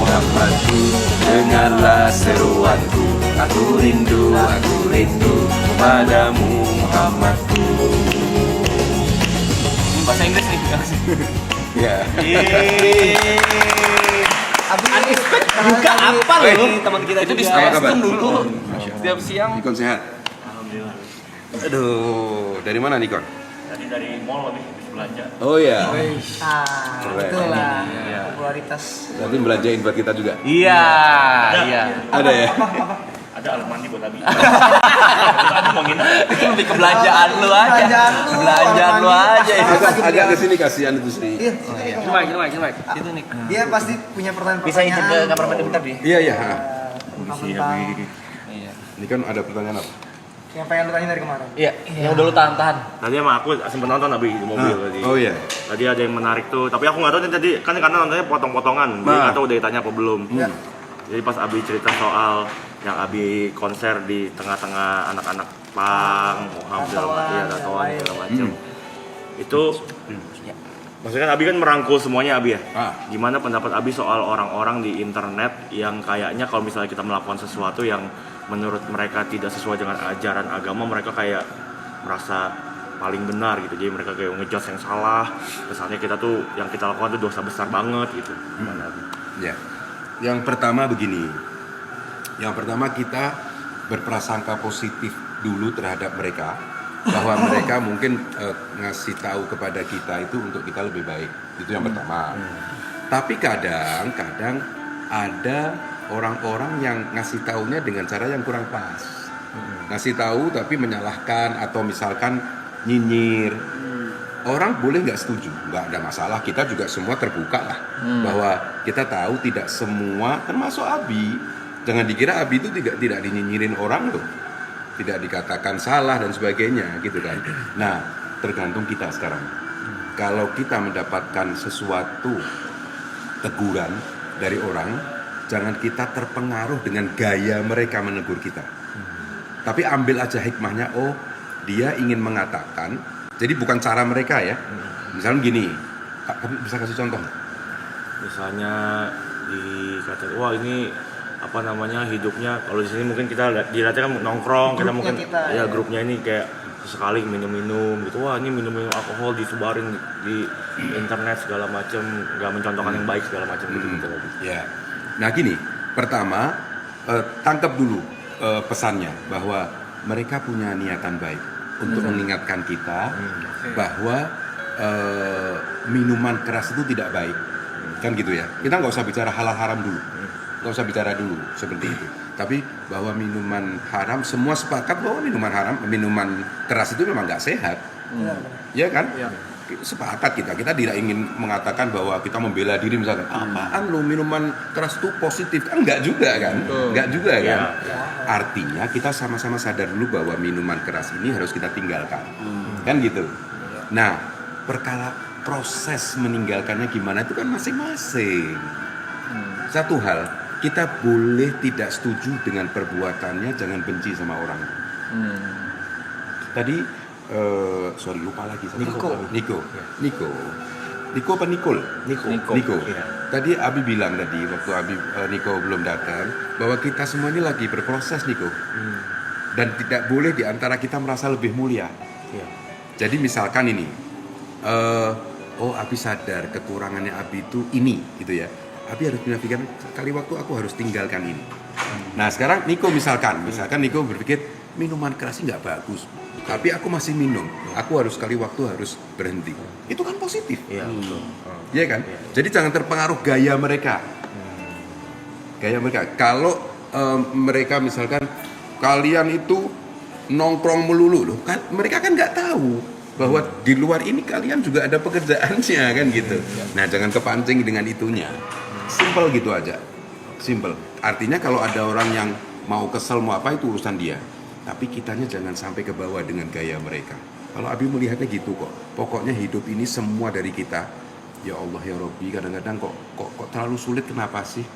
Muhammadku, dengarlah seruanku, aku rindu padamu Muhammadku. bahasa Inggris nih. Ya. Abi Juga apa loh teman kita Itu di juga. Apa kabar? Stesen dulu. Setiap siang. Nikon sehat? Alhamdulillah. Aduh, dari mana Nikon? Tadi dari mall habis belanja. Oh ya. Itulah popularitas. Berarti belanjain buat kita juga. Iya. Ada ya? Ada alat mandi buat Abi. Abi mau nginep. Itu lebih ke belanjaan lu aja. Belanjaan lu aja. Agak kesini kasihan itu sih. Iya. Gimana? Itu nih. Dia pasti punya pertanyaan. Bisa izin ke kamar mandi bentar, Bi? Iya iya. Iya. Ini kan ada pertanyaan apa? Yang pengen lu tanya dari kemarin. Iya, yang udah lu tahan-tahan. Tadi sama aku sempat nonton Abi di mobil tadi. Oh iya. Tadi ada yang menarik tuh, tapi aku nggak tahu nih tadi kan karena nontonnya potong-potongan, jadi nggak tahu udah ditanya apa belum. Jadi pas Abi cerita soal yang Abi konser di tengah-tengah anak-anak pang, tatoan segala macam. Itu maksudnya Abi kan merangkul semuanya Abi ya. Gimana pendapat Abi soal orang-orang di internet yang kayaknya kalau misalnya kita melakukan sesuatu yang menurut mereka tidak sesuai dengan ajaran agama, mereka kayak merasa paling benar gitu. Jadi mereka kayak ngejudge yang salah, kesannya kita tuh yang kita lakukan tuh dosa besar banget gitu. Gimana Abi? Ya. Yang pertama begini. Yang pertama kita berprasangka positif dulu terhadap mereka, bahwa mereka mungkin ngasih tahu kepada kita itu untuk kita lebih baik. Itu yang pertama. Tapi kadang ada orang-orang yang ngasih taunya dengan cara yang kurang pas. Ngasih tahu tapi menyalahkan atau misalkan nyinyir. Orang boleh nggak setuju, nggak ada masalah. Kita juga semua terbuka lah bahwa kita tahu tidak semua, termasuk Abi. Jangan dikira Abi itu tidak dinyinyirin orang loh, tidak dikatakan salah dan sebagainya gitu kan. Nah, tergantung kita sekarang. Kalau kita mendapatkan sesuatu teguran dari orang, jangan kita terpengaruh dengan gaya mereka menegur kita. Tapi ambil aja hikmahnya, oh dia ingin mengatakan, jadi bukan cara mereka ya. Misalnya gini, kamu bisa kasih contoh? Misalnya dikatakan, wah ini apa namanya hidupnya, kalau di sini mungkin kita dilihatnya kan nongkrong, kita mungkin ya grupnya ini kayak sesekali minum-minum gitu, wah ini minum-minum alkohol disebarin di internet segala macam, nggak mencontohkan yang baik segala macam gitu. Ya, nah gini, pertama tangkap dulu pesannya bahwa mereka punya niatan baik untuk mengingatkan kita bahwa minuman keras itu tidak baik, kan gitu ya. Kita nggak usah bicara halal haram dulu, nggak usah bicara dulu seperti itu. Tapi bahwa minuman haram, semua sepakat bahwa minuman keras itu memang nggak sehat, ya kan? Ya. Sepakat kita tidak ingin mengatakan bahwa kita membela diri misalkan apaan lo minuman keras itu positif, kan enggak juga kan, enggak juga kan. Artinya kita sama-sama sadar dulu bahwa minuman keras ini harus kita tinggalkan, kan gitu. Nah, perkara proses meninggalkannya gimana itu kan masing-masing. Satu hal, kita boleh tidak setuju dengan perbuatannya, jangan benci sama orang. Tadi sorry lupa lagi. Niko apa Nikol? Niko. Ya. Tadi Abi bilang tadi waktu Niko belum datang bahwa kita semua ini lagi berproses, Niko. Dan tidak boleh diantara kita merasa lebih mulia. Ya. Jadi misalkan ini, Abi sadar kekurangannya Abi itu ini, gitu ya. Abi harus punya pikiran, kali waktu aku harus tinggalkan ini. Nah sekarang Niko misalkan Niko berpikir minuman keras nggak bagus. Tapi aku masih minum, aku harus sekali waktu harus berhenti. Itu kan positif. Iya, betul. Iya kan? Ya. Jadi jangan terpengaruh gaya mereka. Kalau mereka misalkan kalian itu nongkrong melulu loh, kan mereka kan nggak tahu bahwa di luar ini kalian juga ada pekerjaannya kan gitu. Nah, jangan kepancing dengan itunya. Simple gitu aja. Simple. Artinya kalau ada orang yang mau kesel mau apa itu urusan dia. Tapi kitanya jangan sampai ke bawah dengan gaya mereka. Kalau Abi melihatnya gitu kok. Pokoknya hidup ini semua dari kita. Ya Allah ya Robbi, kadang-kadang kok terlalu sulit, kenapa sih?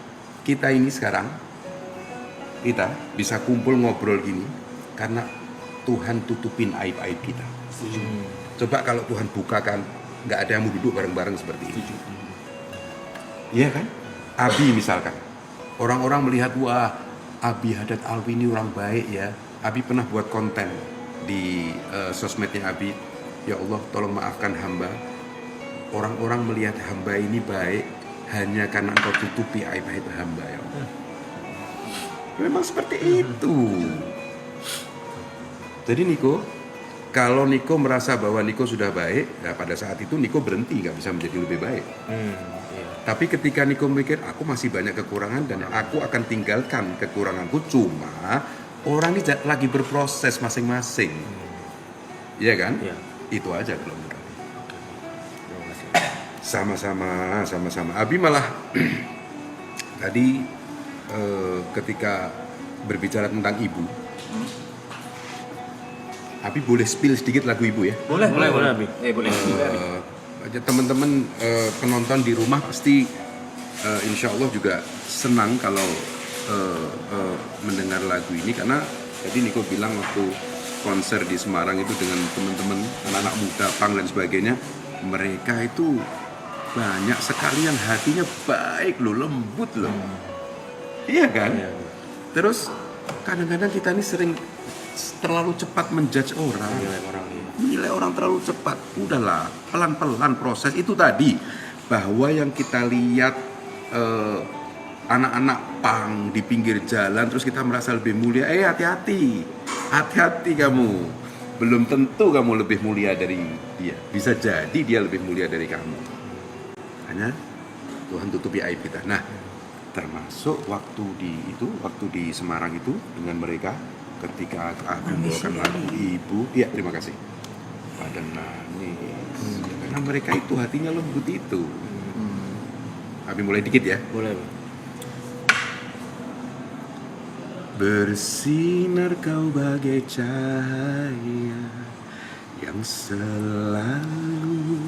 Kita ini sekarang kita bisa kumpul ngobrol gini karena Tuhan tutupin aib-aib kita. Coba kalau Tuhan bukakan, nggak ada yang mau duduk bareng-bareng seperti ini. Iya kan? Abi misalkan, orang-orang melihat wah Abi Haddad Alwi ini orang baik ya. Abi pernah buat konten di sosmednya Abi. Ya Allah, tolong maafkan hamba. Orang-orang melihat hamba ini baik hanya karena Engkau tutupi aib-aib hamba ya Allah. Memang seperti itu. Jadi Niko, kalau Niko merasa bahwa Niko sudah baik, nah pada saat itu Niko berhenti, nggak bisa menjadi lebih baik. Tapi ketika Niko mikir, aku masih banyak kekurangan dan aku akan tinggalkan kekuranganku, cuma orang ini lagi berproses masing-masing, iya kan? Ya. Itu aja kalau menurut Abi. Sama-sama. Abi malah tadi ketika berbicara tentang ibu, Abi boleh spill sedikit lagu ibu ya? Boleh Abi. Boleh. Teman-teman penonton di rumah pasti insya Allah juga senang kalau mendengar lagu ini, karena tadi Niko bilang waktu konser di Semarang itu dengan teman-teman anak-anak muda punk dan sebagainya, mereka itu banyak sekali yang hatinya baik loh, lembut loh. Iya kan? Terus kadang-kadang kita ini sering terlalu cepat menjudge orang. Menilai orang terlalu cepat. Udahlah, pelan-pelan proses itu tadi. Bahwa yang kita lihat anak-anak pang di pinggir jalan terus kita merasa lebih mulia. Hati-hati. Hati-hati kamu. Belum tentu kamu lebih mulia dari dia. Bisa jadi dia lebih mulia dari kamu. Hanya Tuhan tutupi aib kita. Nah, termasuk waktu di Semarang itu dengan mereka ketika aku bawakan lagu Ibu. Iya, terima kasih. Pada nangis. Karena mereka itu hatinya lembut itu. Abi mulai dikit ya. Boleh. Bersinar kau bagai cahaya yang selalu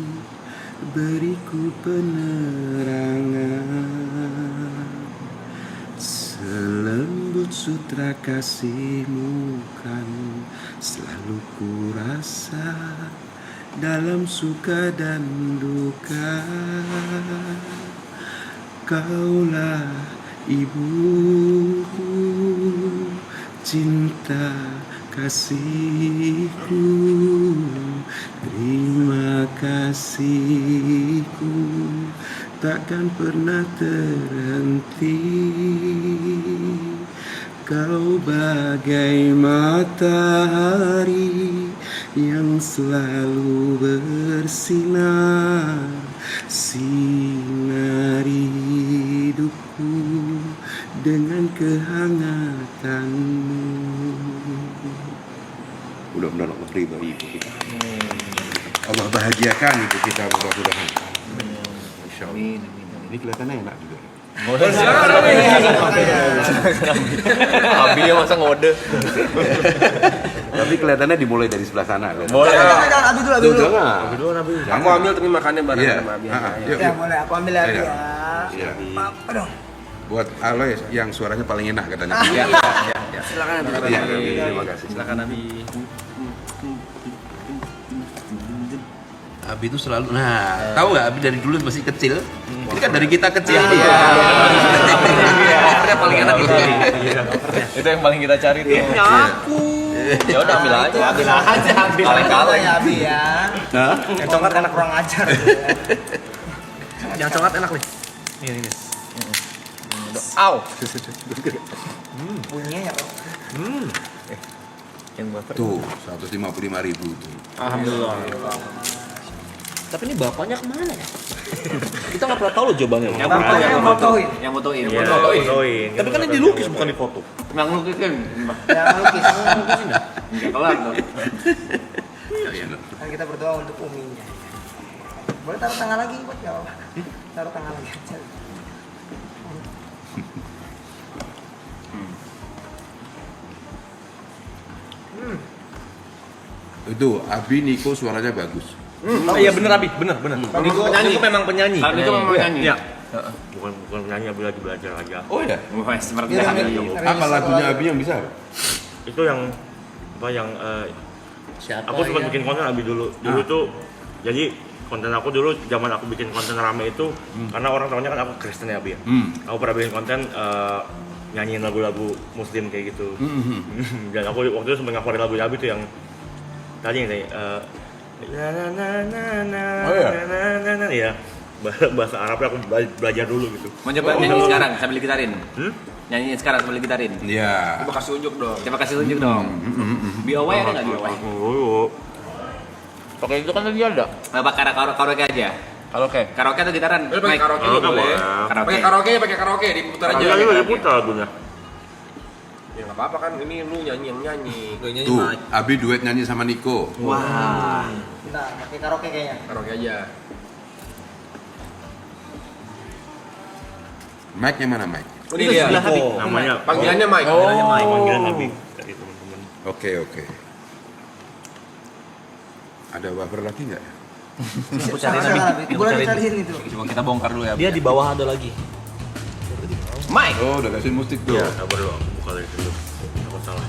beriku penerangan, selembut sutra kasihmu kan selalu ku rasa dalam suka dan duka. Kaulah ibuku, cinta kasihku, terima kasihku takkan pernah terhenti. Kau bagai matahari yang selalu bersinar, sinari hidupku dengan kehangatanmu. Mudah-mudahan Allah ridho ibu kita. Allah bahagiakan ibu kita mudah-mudahan. Insya Allah. Ini kelihatannya enak juga. Abi ya masa ngode. Tapi kelihatannya dimulai dari sebelah sana. Boleh. Abi dulu. Aku ambil tapi makannya bareng Iya. sama Abi. Ya boleh, aku ambil lagi ya. Iya. Aduh. Buat Aloy yang suaranya paling enak katanya. Iya. Silakan Abi. Iya, terima kasih. Silakan Abi. Abi itu selalu, tahu nggak Abi dari dulu masih kecil, ini kan dari kita kecil. Covernya paling enak itu. Itu yang paling kita cari tuh. Nyaku. Ya udah ambil aja. Ambil Kaleng-kaleng. ya Abi ya. Yang coklat enak kurang ajar. Yang coklat enak nih. Ini. Au. Punya ya. Yang butter. Tuh, 155.000 tuh. Alhamdulillah. Tapi ini bapaknya kemana ya? Kita nggak pernah tahu loh jawabannya. Yang fotoin. Yang fotoin. Tapi kan ini dilukis bukan difoto. Yang lukisin. Yang lukis. Enggak kelar dong. Kan kita berdoa untuk uminya. Boleh taruh tangan lagi buat nggak apa-apa. Taruh tangan lagi aja. Itu Abi Niko suaranya bagus. Iya bener Abi, bener. Niko memang penyanyi. Niko memang penyanyi. Iya. Bukan penyanyi, Abi lagi belajar aja. Oh ya? Wah, seperti Iya, ada. iya. Apa lagunya Abi yang bisa? Itu yang aku sempat bikin konten Abi dulu tuh, jadi konten aku dulu zaman aku bikin konten rame itu karena orang tahunya kan aku Kristen ya Abi ya. Aku pernah bikin konten nyanyiin lagu-lagu Muslim kayak gitu. Dan aku waktu itu sempat ngapain lagu Abi tuh yang tadi ya bahasa Arabnya aku belajar dulu gitu. Mau coba nyanyi sekarang sambil gitarin? Nyanyiin sekarang sambil gitarin. Iya. Coba kasih unjuk dong. Coba kasih tunjuk dong. BOY ada nggak BOY? Oke, itu kan tadi ada. Apa karaoke aja? Karaoke atau gitaran? Pakai Mike? karaoke juga boleh. Karaoke. Pakai karaoke diputar aja. Iya, diputar lagunya. Ya nggak apa-apa kan, ini lu nyanyi yang nyanyi. Tuh, Abi duet nyanyi sama Niko. Wah. Nah, pakai karaoke kayaknya. Karaoke aja. Mike yang mana Mike? Oh, ini dia. Namanya Panggilannya Mike. panggilan Abi dari teman-teman. Oke. Ada wafer lagi nggak? Aku cari Nabi. Boleh dicariin itu. Coba kita bongkar dulu ya. Dia di bawah ada lagi. Mike. Oh, udah kasih musik tuh. Iya, sabar dulu, aku buka dari dulu. Aku salah.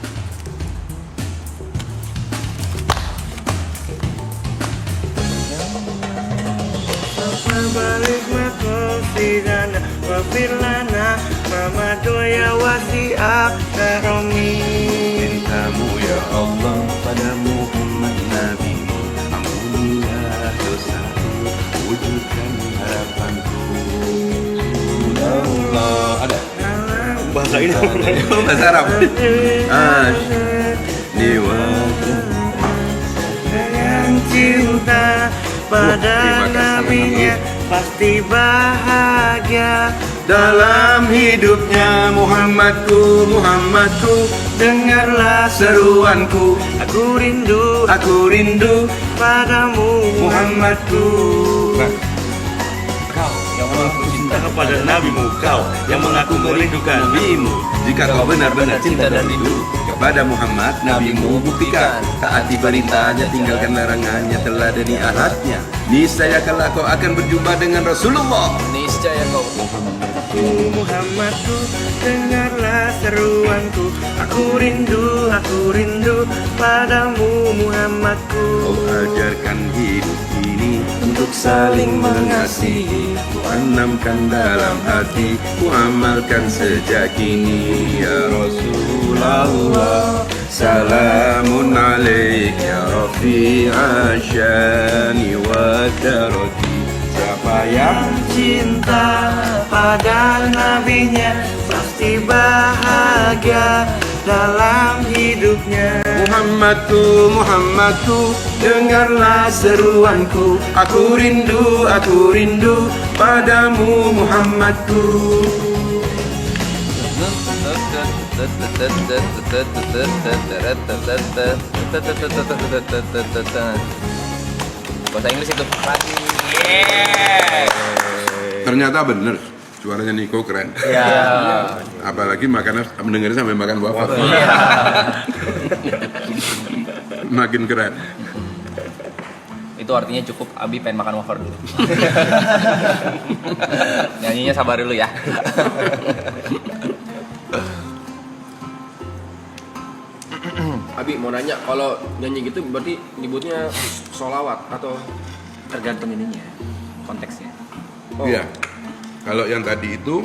Balik makosidana wafirlana mama doya wasi akaromi Cintamu ya Allah. Ada Bahasa ini. bahasa Arab. Yang cinta pada nabinya pasti bahagia Dalam hidupnya Muhammadku, Muhammadku, dengarlah seruanku, aku rindu padamu Muhammadku. Yang mengaku cinta kepada nabimu, kau yang mengaku merindukan Nabimu, jika kau benar-benar cinta dan rindu kepada Muhammad, nabimu, buktikan taati perintahnya, tinggalkan larangannya, teladani ahadnya. Niscaya kelak kau akan berjumpa dengan Rasulullah. Niscaya kau Muhammadku, dengarlah seruanku, aku rindu padamu Muhammadku. Kau ajarkan hidup ini untuk saling mengasihi, ku tanamkan dalam hati, ku amalkan sejak kini. Ya Rasulullah, salamun alaik ya rafi'a syani wa darati. Siapa yang Cinta pada nabinya pasti bahagia dalam hidupnya. Muhammadku, Muhammadku, dengarlah seruanku, aku rindu padamu Muhammadku. bahasa Inggris itu. Ternyata bener, suaranya Niko keren. Apalagi mendengarnya sampai makan wafer. Makin keren. Itu artinya cukup Abi pengen makan wafer dulu. Nyanyinya sabar dulu ya. Abi mau nanya, kalau nyanyi gitu berarti nyebutnya sholawat atau Tergantung ininya, konteksnya. Iya. Kalau yang tadi itu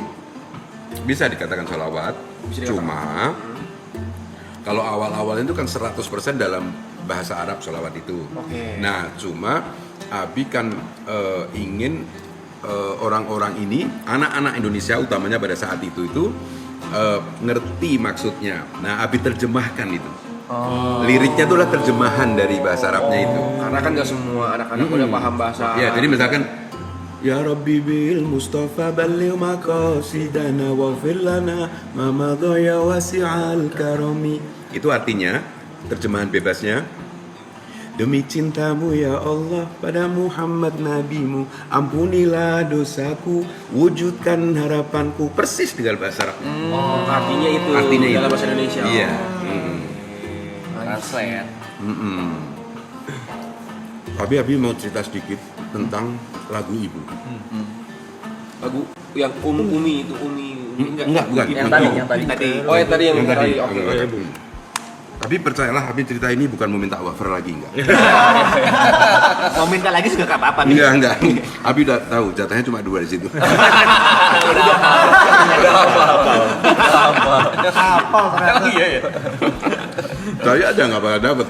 bisa dikatakan sholawat, cuma kalau awal-awal itu kan 100% dalam bahasa Arab sholawat itu. Nah, cuma Abi kan ingin orang-orang ini, anak-anak Indonesia utamanya pada saat itu ngerti maksudnya. Nah, Abi terjemahkan itu. Liriknya itulah terjemahan dari bahasa Arabnya itu. karena kan gak semua anak-anak udah paham bahasa Ya, jadi misalkan Ya Rabbi bil Mustafa balligh maqasidana waghfir lana ma madha ya wasi'al karami. Itu artinya terjemahan bebasnya, demi cintamu ya Allah pada Muhammad nabimu, ampunilah dosaku, wujudkan harapanku. Persis dengan bahasa Arab. artinya itu dalam bahasa Indonesia. Iya. Translate. Tapi Abi mau cerita sedikit tentang lagu Ibu. Lagu yang Umi itu Enggak, bukan. Yang tadi. Oh yang tadi yang tadi. Oke. Tapi percayalah, Abi cerita ini bukan mau minta wafer lagi, enggak. Mau minta lagi juga gak apa-apa. Enggak. Abi udah tahu jatahnya cuma 2 di situ. Hafal ternyata. Iya. Saya aja nggak bakal dapet.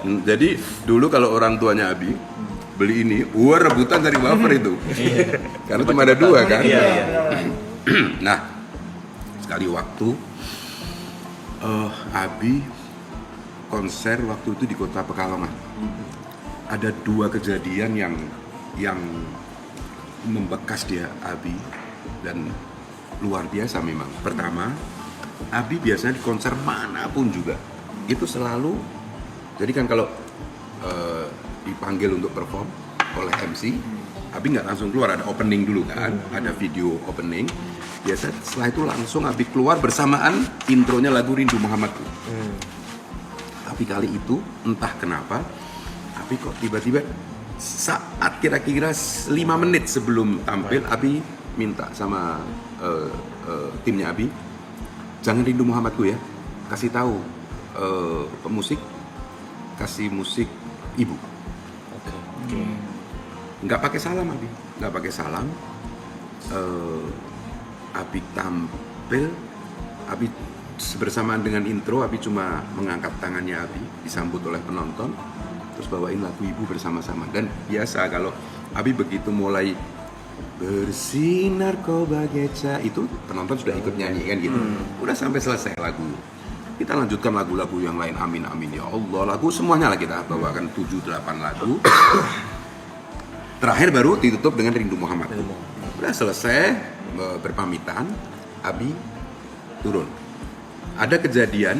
Jadi dulu kalau orang tuanya Abi beli ini, rebutan dari wafer itu. Karena cuma ada 2 kan. Nah, sekali waktu Abi konser waktu itu di Kota Pekalongan. Ada 2 kejadian yang membekas dia Abi dan luar biasa memang. Pertama, Abi biasanya di konser manapun juga itu selalu, jadi kan kalau dipanggil untuk perform oleh MC, Abi nggak langsung keluar, ada opening dulu kan, ada video opening. Biasa setelah itu langsung Abi keluar bersamaan intronya lagu Rindu Muhammadku. Tapi kali itu entah kenapa Abi kok tiba-tiba saat kira-kira 5 menit sebelum tampil, Abi minta sama timnya Abi, jangan Rindu Muhammadku ya, kasih tahu pemusik, kasih musik Ibu. Nggak pakai salam Abi, nggak pakai salam. Abi tampil, Abi bersamaan dengan intro, Abi cuma mengangkat tangannya Abi, disambut oleh penonton, terus bawain lagu Ibu bersama-sama. Dan biasa kalau Abi begitu mulai bersinar kau bagai cahaya, itu penonton sudah ikut nyanyi kan gitu. Udah sampai selesai lagu, kita lanjutkan lagu-lagu yang lain, amin amin ya Allah, lagu semuanya lah kita bawakan 7-8 lagu. Terakhir baru ditutup dengan Rindu Muhammad. Udah selesai berpamitan, Abi turun. Ada kejadian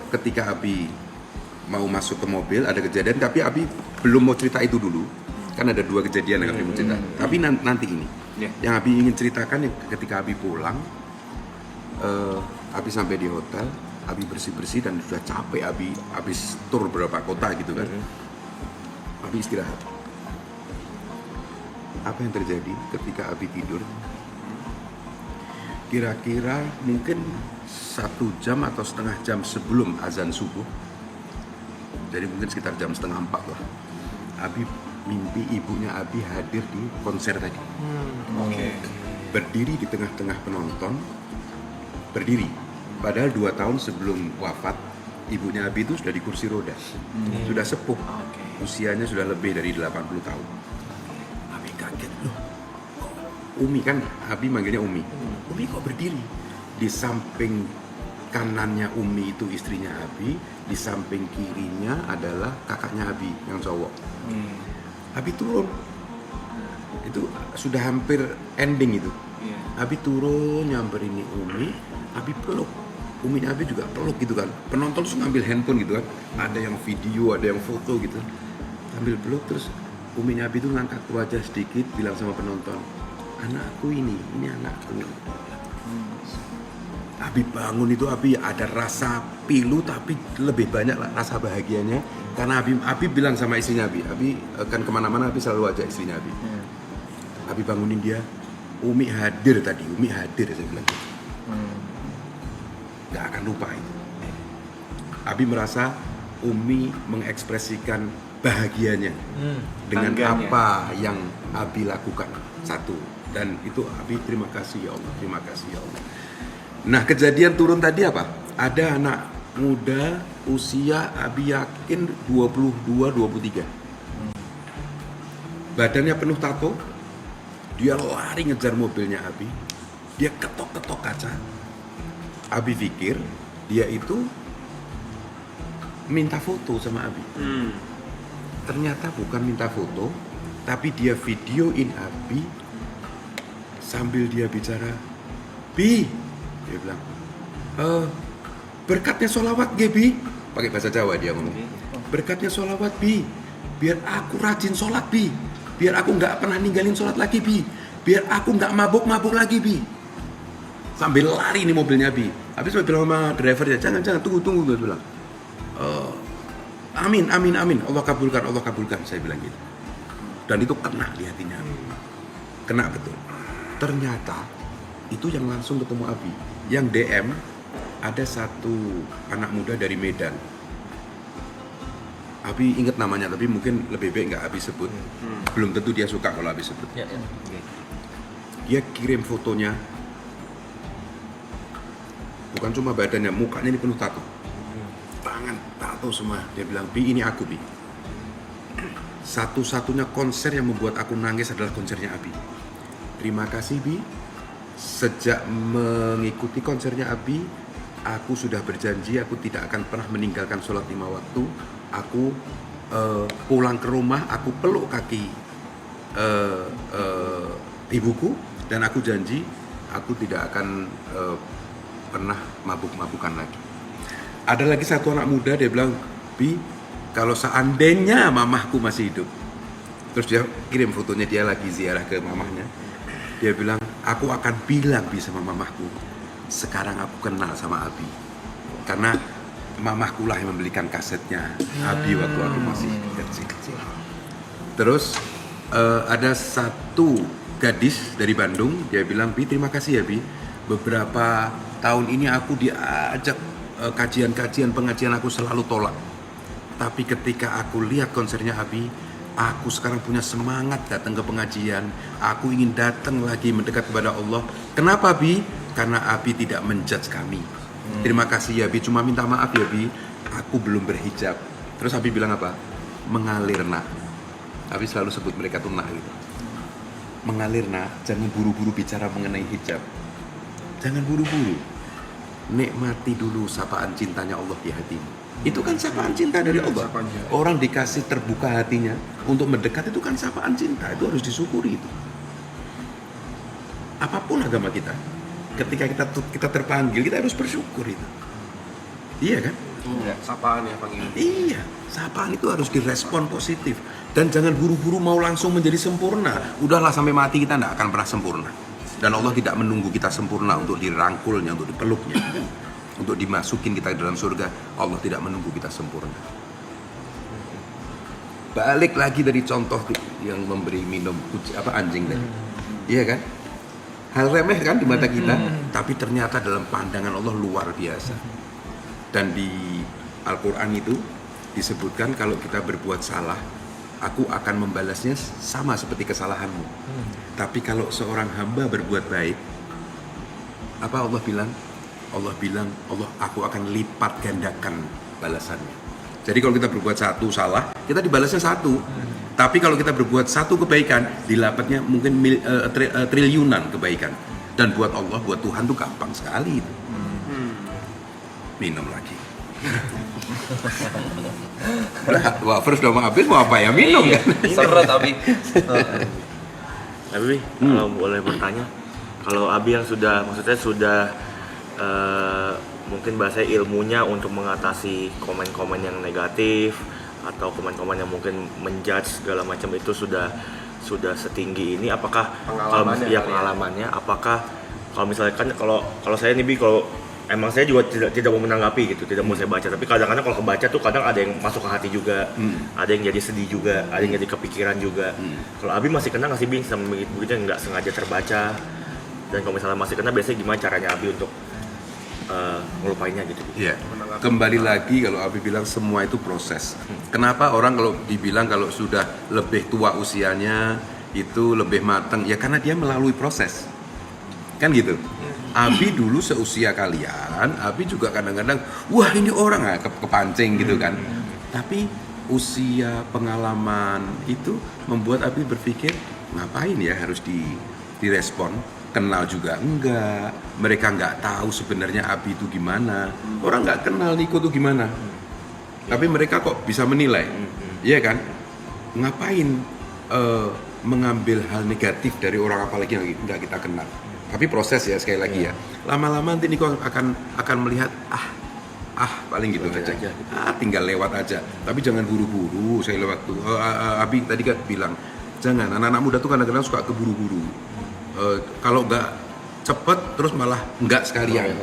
ketika Abi mau masuk ke mobil, ada kejadian tapi Abi belum mau cerita itu dulu. Kan ada 2 kejadian yang Abi mau cerita. Tapi nanti ini, yang Abi ingin ceritakan ketika Abi pulang, Abi sampai di hotel, Abi bersih-bersih dan sudah capek, Abi habis tur beberapa kota gitu kan. Abi istirahat. Apa yang terjadi ketika Abi tidur? Kira-kira mungkin 1 jam atau setengah jam sebelum azan subuh, jadi mungkin sekitar jam 3:30 lah, Abi mimpi ibunya Abi hadir di konser tadi. Berdiri di tengah-tengah penonton, berdiri. Padahal 2 tahun sebelum wafat, ibunya Abi itu sudah di kursi roda, sudah sepuh, usianya sudah lebih dari 80 tahun. Abi kaget, loh, Umi kan, Abi manggilnya Umi. Umi kok berdiri? Di samping kanannya Umi itu istrinya Abi, di samping kirinya adalah kakaknya Abi yang cowok. Abi turun, itu sudah hampir ending itu. Abi turun nyamperin Umi, Abi peluk. Umi Abi juga peluk gitu kan. Penonton tuh ngambil handphone gitu kan. Ada yang video, ada yang foto gitu. Sambil peluk terus Umi Abi tuh ngangkat wajah sedikit, bilang sama penonton, anakku ini anakku. Abi bangun itu, Abi ada rasa pilu tapi lebih banyak rasa bahagianya karena Abi bilang sama istrinya Abi kan kemana-mana Abi selalu ajak istrinya Abi. Abi bangunin dia, Umi hadir tadi, Umi hadir, saya bilang gitu. Gak akan lupa itu. Abi merasa Umi mengekspresikan bahagianya dengan apa yang Abi lakukan, satu. Dan itu Abi terima kasih ya Allah, terima kasih ya Allah. Nah, kejadian turun tadi apa? Ada anak muda usia Abi yakin 22-23. Badannya penuh tato. Dia lari ngejar mobilnya Abi. Dia ketok-ketok kaca. Abi pikir dia itu minta foto sama Abi. Ternyata bukan minta foto, tapi dia videoin Abi sambil dia bicara, Bi, dia bilang, berkatnya sholawat ge Bi, pakai bahasa Jawa dia ngomong, berkatnya sholawat Bi, biar aku rajin sholat Bi, biar aku nggak pernah ninggalin sholat lagi Bi, biar aku nggak mabuk-mabuk lagi Bi. Sambil lari nih mobilnya Bi. Habis saya bilang sama drivernya, jangan tunggu, dia bilang, amin, Allah kabulkan, saya bilang gitu. Dan itu kena di hatinya Abi, kena betul. Ternyata itu yang langsung ketemu Abi, yang DM ada satu anak muda dari Medan. Abi inget namanya, tapi mungkin lebih baik nggak Abi sebut. Belum tentu dia suka kalau Abi sebut. Dia kirim fotonya, bukan cuma badannya, mukanya ini penuh tato, tangan tato semua. Dia bilang, Bi, ini aku Bi. Satu-satunya konser yang membuat aku nangis adalah konsernya Abi. Terima kasih Bi. Sejak mengikuti konsernya Abi, aku sudah berjanji aku tidak akan pernah meninggalkan sholat 5 waktu. Aku pulang ke rumah, aku peluk kaki ibuku, dan aku janji aku tidak akan pernah mabuk-mabukan lagi. Ada lagi satu anak muda, dia bilang, Bi, kalau seandainya mamahku masih hidup. Terus dia kirim fotonya, dia lagi ziarah ke mamahnya. Dia bilang, aku akan bilang Bi sama mamahku, sekarang aku kenal sama Abi, karena mamahku lah yang membelikan kasetnya Abi waktu aku masih kecil. Terus ada satu gadis dari Bandung, dia bilang, Bi, terima kasih ya Bi, beberapa tahun ini aku diajak kajian-kajian, pengajian aku selalu tolak, tapi ketika aku lihat konsernya Abi, aku sekarang punya semangat datang ke pengajian. Aku ingin datang lagi mendekat kepada Allah. Kenapa Bi? Karena Abi tidak menjudge kami. Terima kasih ya Bi, cuma minta maaf ya Bi, aku belum berhijab. Terus Abi bilang apa? Mengalir nak. Abi selalu sebut mereka tuh nak gitu. mengalir nak, jangan buru-buru bicara mengenai hijab. Jangan buru-buru. Nikmati dulu sapaan cintanya Allah di hatimu. Itu kan sapaan cinta dari Allah. Orang dikasih terbuka hatinya untuk mendekat, itu kan sapaan cinta. Itu harus disyukuri itu. Apapun agama kita, ketika kita terpanggil, kita harus bersyukur itu. Iya kan? Iya, sapaan ya panggilan. Iya, sapaan itu harus direspon positif. Dan jangan buru-buru mau langsung menjadi sempurna. Udahlah, sampai mati kita tidak akan pernah sempurna. Dan Allah tidak menunggu kita sempurna untuk dirangkulnya, untuk dipeluknya, untuk dimasukin kita ke dalam surga. Allah tidak menunggu kita sempurna. Balik lagi dari contoh yang memberi minum anjing tadi. Iya kan? Hal remeh kan di mata kita, tapi ternyata dalam pandangan Allah luar biasa. Dan di Al-Quran itu disebutkan kalau kita berbuat salah, aku akan membalasnya sama seperti kesalahanmu. Tapi kalau seorang hamba berbuat baik, apa Allah bilang? Allah bilang, aku akan lipat gandakan balasannya. Jadi kalau kita berbuat satu salah, kita dibalasnya satu. Tapi kalau kita berbuat satu kebaikan, dilapatnya mungkin triliunan kebaikan. Dan buat Allah, buat Tuhan tuh gampang sekali itu. Minum lagi. Wafer sudah mau habis, mau apa ya? Minum kan? Seret Abi. Abi, kalau boleh bertanya, kalau Abi yang maksudnya sudah mungkin bahasa ilmunya untuk mengatasi komen-komen yang negatif atau komen-komen yang mungkin menjudge segala macam itu sudah setinggi ini, apakah pengalamannya, apakah kalau misalnya kan kalau saya nih Bi, kalau emang saya juga tidak mau menanggapi gitu, tidak mau saya baca, tapi kadang-kadang kalau kebaca tuh kadang ada yang masuk ke hati juga, ada yang jadi sedih juga, ada yang jadi kepikiran juga. Kalau Abi masih kena nggak sih Bing sama begitu yang nggak sengaja terbaca? Dan kalau misalnya masih kena, biasanya gimana caranya Abi untuk ngelupainnya gitu? Iya. Kembali lagi kalau Abi bilang semua itu proses. Kenapa orang kalau dibilang kalau sudah lebih tua usianya itu lebih matang? Ya karena dia melalui proses. Kan gitu. Abi dulu seusia kalian, Abi juga kadang-kadang, wah ini orang kepancing gitu kan. Tapi usia, pengalaman itu membuat Abi berpikir, ngapain ya harus direspon? Kenal juga enggak, mereka enggak tahu sebenarnya Abi itu gimana. Orang enggak kenal Niko itu gimana. Tapi mereka kok bisa menilai, iya kan? Ngapain mengambil hal negatif dari orang apalagi yang enggak kita kenal? Tapi proses ya sekali lagi ya. Lama-lama nanti Niko akan melihat paling gitu aja. Tinggal lewat aja. Tapi jangan buru-buru. Saya lewat tuh. Abi tadi kan bilang jangan. Anak-anak muda tuh kadang-kadang suka keburu-buru. Kalau nggak cepet terus malah nggak sekalian.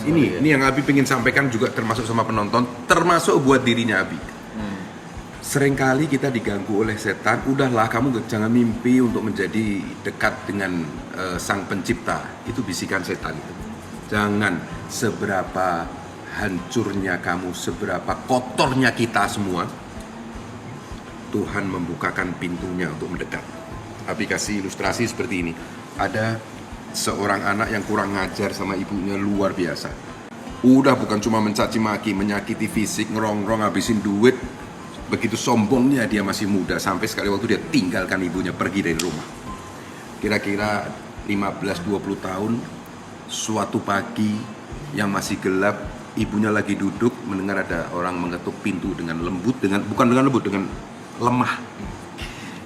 Ini yang Abi pengen sampaikan juga termasuk sama penonton, termasuk buat dirinya Abi. Seringkali kita diganggu oleh setan, udahlah kamu jangan mimpi untuk menjadi dekat dengan sang pencipta. Itu bisikan setan itu. Jangan, seberapa hancurnya kamu, seberapa kotornya kita semua, Tuhan membukakan pintunya untuk mendekat. Abi kasih ilustrasi seperti ini. Ada seorang anak yang kurang ngajar sama ibunya luar biasa. Udah bukan cuma mencaci maki, menyakiti fisik, ngerongrong, habisin duit. Begitu sombongnya dia masih muda, sampai sekali waktu dia tinggalkan ibunya pergi dari rumah. Kira-kira 15-20 tahun, suatu pagi yang masih gelap, ibunya lagi duduk mendengar ada orang mengetuk pintu dengan lembut, bukan dengan lembut, dengan lemah.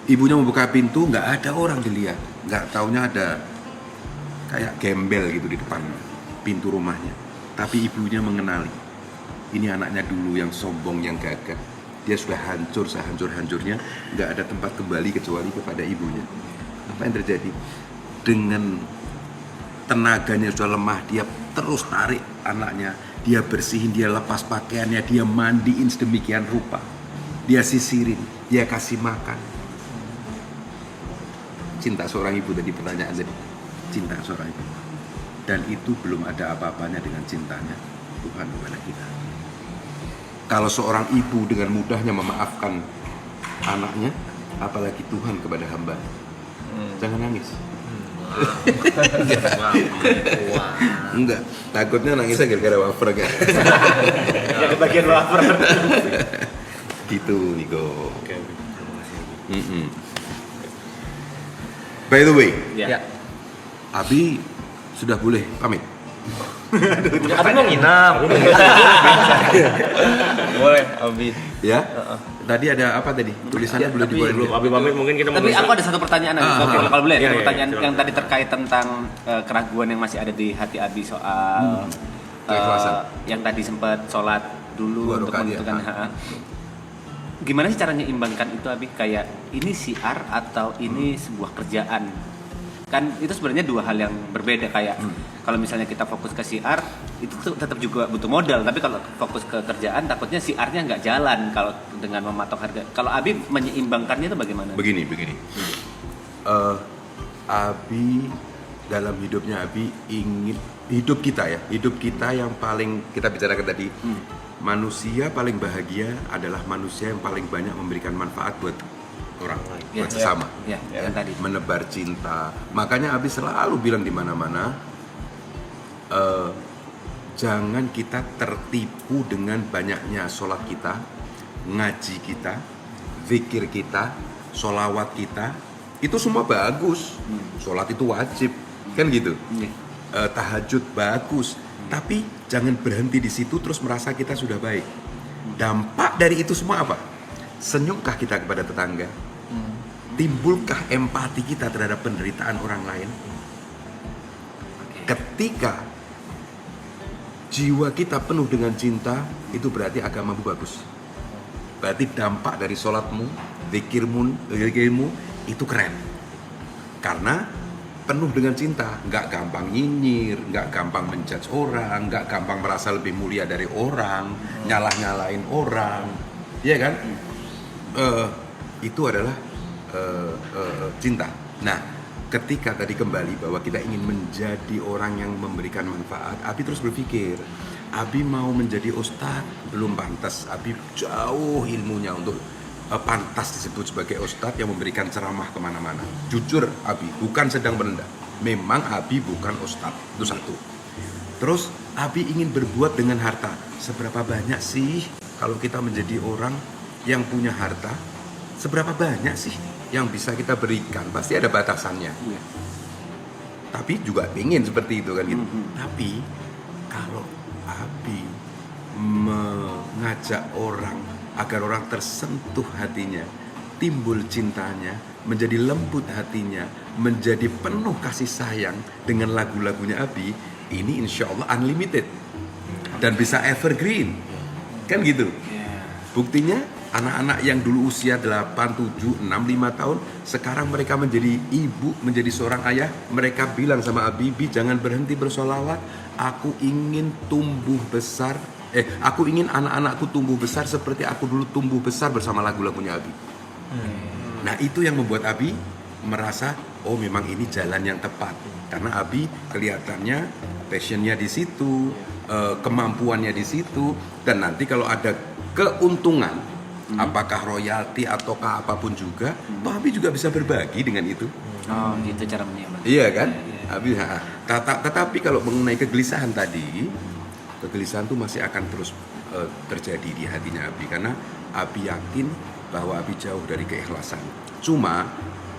Ibunya membuka pintu, nggak ada orang dilihat, nggak taunya ada kayak gembel gitu di depan pintu rumahnya. Tapi ibunya mengenali, ini anaknya dulu yang sombong, yang gagah. Dia sudah hancur sehancur-hancurnya, nggak ada tempat kembali kecuali kepada ibunya. Apa yang terjadi? Dengan tenaganya sudah lemah, dia terus tarik anaknya, dia bersihin, dia lepas pakaiannya, dia mandiin sedemikian rupa, dia sisirin, dia kasih makan. Cinta seorang ibu tadi pertanyaan tadi, cinta seorang ibu. Dan itu belum ada apa-apanya dengan cintanya Tuhan kepada kita. Kalau seorang ibu dengan mudahnya memaafkan anaknya, apalagi Tuhan kepada hamba. Jangan nangis. Enggak, takutnya nangisnya gara-gara wafer kan. Jadi bagian wafer. Gitu Niko. Oke. By the way, Ya. Abi sudah boleh pamit. Abi mau nginap. Boleh, Abi. Ya. Tadi ada apa tadi? Tulisannya boleh dibuat dulu. Abi pamit mungkin kita Tapi aku ada satu pertanyaan Abi. Kalau boleh, Iya, ada iya, pertanyaan silakan. yang tadi terkait tentang keraguan yang masih ada di hati Abi soal Keikhlasan. yang tadi sempat sholat dulu Dua untuk rakaat, ya. menentukan. Gimana sih caranya imbangkan itu Abi? Kayak ini siar atau ini sebuah kerjaan? Kan itu sebenarnya dua hal yang berbeda. Kayak kalau misalnya kita fokus ke siar itu tuh tetap juga butuh modal, tapi kalau fokus ke kerjaan takutnya siarnya nggak jalan kalau dengan mematok harga. Kalau Abi menyeimbangkannya itu bagaimana? Begini. Abi dalam hidupnya Abi ingin hidup kita yang paling kita bicarakan tadi, manusia paling bahagia adalah manusia yang paling banyak memberikan manfaat buat orang, buat sesama. Ya, yang tadi. Menebar cinta. Makanya Abi selalu bilang di mana-mana, jangan kita tertipu dengan banyaknya sholat kita, ngaji kita, zikir kita, sholawat kita. Itu semua bagus. Sholat itu wajib, kan gitu. Tahajud bagus. Tapi jangan berhenti di situ terus merasa kita sudah baik. Dampak dari itu semua apa? Senyumkah kita kepada tetangga? Timbulkah empati kita terhadap penderitaan orang lain? Ketika jiwa kita penuh dengan cinta, itu berarti agamamu bagus. Berarti dampak dari sholatmu, zikirmu itu keren. Karena penuh dengan cinta, nggak gampang nyinyir, nggak gampang menjudge orang, nggak gampang merasa lebih mulia dari orang, nyalah-nyalain orang, ya kan? Itu adalah cinta. Nah, ketika tadi kembali bahwa kita ingin menjadi orang yang memberikan manfaat, Abi terus berpikir, Abi mau menjadi ustadz, belum pantas. Abi jauh ilmunya untuk pantas disebut sebagai ustadz yang memberikan ceramah kemana-mana. Jujur Abi, bukan sedang merendah. Memang Abi bukan ustadz, itu satu. Terus Abi ingin berbuat dengan harta. Seberapa banyak sih kalau kita menjadi orang yang punya harta? Seberapa banyak sih yang bisa kita berikan? Pasti ada batasannya. Tapi juga ingin seperti itu kan gitu. Tapi kalau Abi mengajak orang agar orang tersentuh hatinya, timbul cintanya, menjadi lembut hatinya, menjadi penuh kasih sayang dengan lagu-lagunya Abi, ini insya Allah unlimited dan bisa evergreen, kan gitu. Buktinya anak-anak yang dulu usia 8, 7, 6, 5 tahun, sekarang mereka menjadi ibu, menjadi seorang ayah. Mereka bilang sama Abi, jangan berhenti bersolawat, aku ingin tumbuh besar. Aku ingin anak-anakku tumbuh besar seperti aku dulu tumbuh besar bersama lagu-lagunya Abi. Nah itu yang membuat Abi merasa, oh memang ini jalan yang tepat. Karena Abi kelihatannya passionnya di situ, kemampuannya di situ, dan nanti kalau ada keuntungan, apakah royalti ataukah apapun juga, Abi juga bisa berbagi dengan itu. Oh, gitu cara menyeimbangkan. Iya kan? Abi, tetapi kalau mengenai kegelisahan tadi, kegelisahan itu masih akan terus terjadi di hatinya Abi, karena Abi yakin bahwa Abi jauh dari keikhlasan. Cuma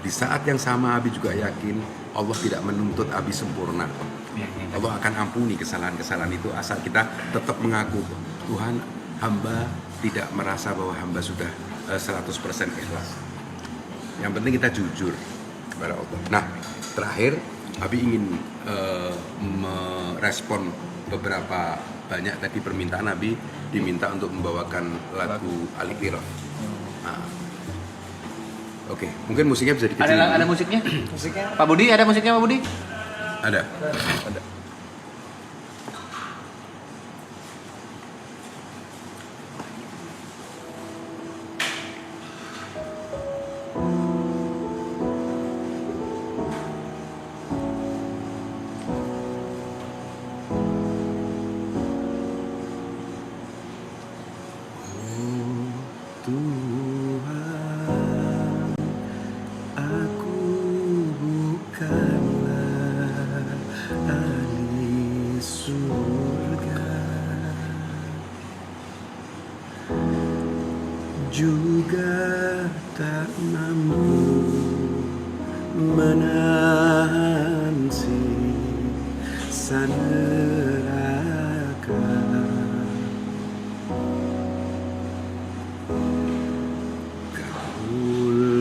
di saat yang sama Abi juga yakin Allah tidak menuntut Abi sempurna. Allah akan ampuni kesalahan-kesalahan itu asal kita tetap mengaku, Tuhan, hamba tidak merasa bahwa hamba sudah 100% ikhlas. Yang penting kita jujur kepada Allah. Nah, terakhir Abi ingin merespon beberapa banyak tadi permintaan. Abi diminta untuk membawakan lagu Al-Iqtiraf. Oke, mungkin musiknya bisa dikecilin. Ada musiknya? Pak Budi, ada musiknya Pak Budi? Ada. Juga tak mampu menahan siksa neraka.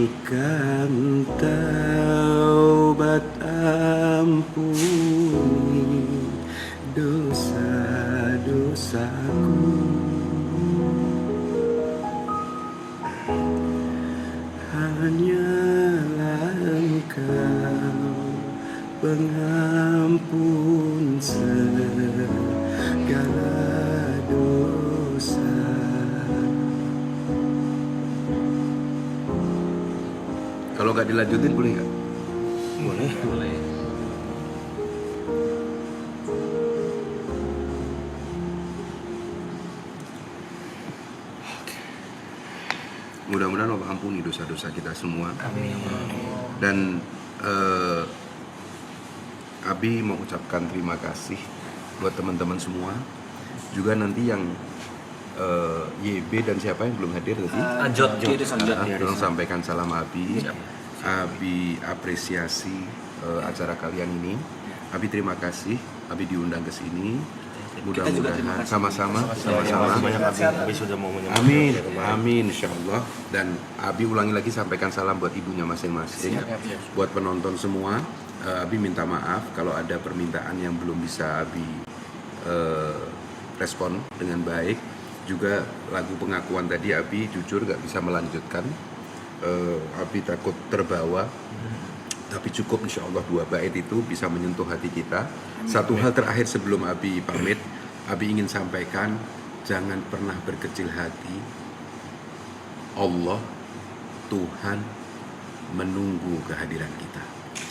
Kabulkan taubat, ampuni dosa-dosaku. Hanyalah Engkau pengampun segala dosa. Kalau nggak dilanjutin boleh nggak? Boleh. Mudah-mudahan Allah ampuni dosa-dosa kita semua. Amin. Dan Abi mau ucapkan terima kasih buat teman-teman semua. Juga nanti yang YB dan siapa yang belum hadir tadi? Anjot. Tolong sampaikan salam Abi. Abi apresiasi acara kalian ini. Abi terima kasih. Abi diundang ke sini. Mudah-mudahan sama-sama. Abi sudah mau menyambut. Amin, insyaallah. Dan Abi ulangi lagi sampaikan salam buat ibunya masing-masing. Buat penonton semua, Abi minta maaf kalau ada permintaan yang belum bisa Abi respon dengan baik. Juga lagu pengakuan tadi Abi jujur gak bisa melanjutkan. Abi takut terbawa. Tapi cukup insyaallah 2 bait itu bisa menyentuh hati kita. Satu hal terakhir sebelum Abi pamit, Abi ingin sampaikan, jangan pernah berkecil hati. Allah, Tuhan menunggu kehadiran kita.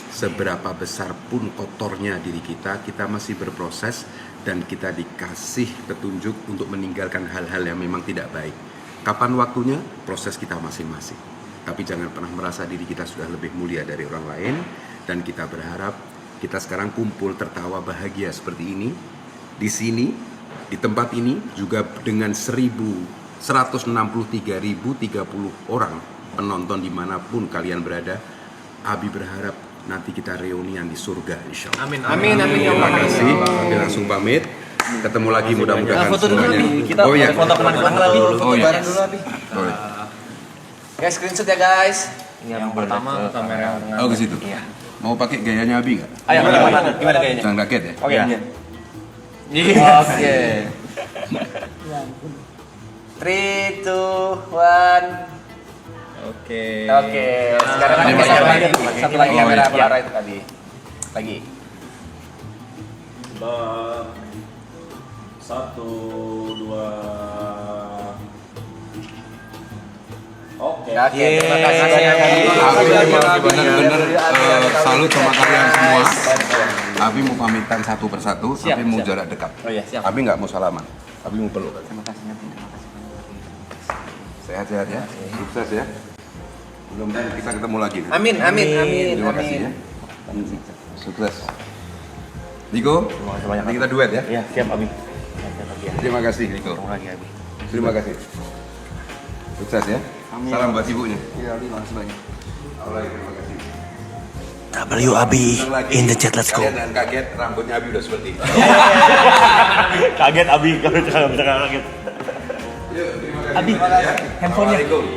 Seberapa besar pun kotornya diri kita, kita masih berproses dan kita dikasih petunjuk untuk meninggalkan hal-hal yang memang tidak baik. Kapan waktunya? Proses kita masing-masing. Tapi jangan pernah merasa diri kita sudah lebih mulia dari orang lain. Dan kita berharap kita sekarang kumpul tertawa bahagia seperti ini. Di sini, di tempat ini juga dengan 163.030 orang penonton dimanapun kalian berada. Abi berharap nanti kita reunian di surga insya Allah. Amin. Terima kasih. Abi langsung pamit. Ketemu lagi mudah-mudahan semuanya. Kita foto kenang-kenang lagi. Oh iya. Boleh. Guys, screenshot ya guys. Yang pertama kamera yang Oh ke situ. Iya. Mau pakai gayanya Abi nggak? Ayo, gimana kayaknya? Jangan kaget ya. Oke. Oke. 3, 2, 1. Oke. Sekarang Ini kita lagi. satu lagi Oh, kamera iya. Polaroid tadi. Lagi. 1, 2. Oke. Oke, terima kasih Abi banyak. benar-benar salut sama kalian semua. Abi mau pamitan satu persatu, Siap, Abi mau siap. jarak dekat. Oh iya, siap. Abi nggak mau salaman, Abi mau peluk. Terima kasih. Sehat-sehat ya, sukses ya. Mudah-mudahan kita ketemu lagi. Amin. Terima kasih ya. Sukses. Niko, nanti kita duet ya. Iya, siap Abi. Terima kasih Niko. Terima kasih. Sukses ya. Salam buat ibunya. Iya, terima kasih banyak. Allah terima kasih. WAB in the chat, let's go. Kalian jangan kaget, rambutnya Abi udah seperti ini. Kaget Abi kalau bisa kaget. Yuk, terima kasih. Abi, banyak ya. handphonenya. Assalamualaikum.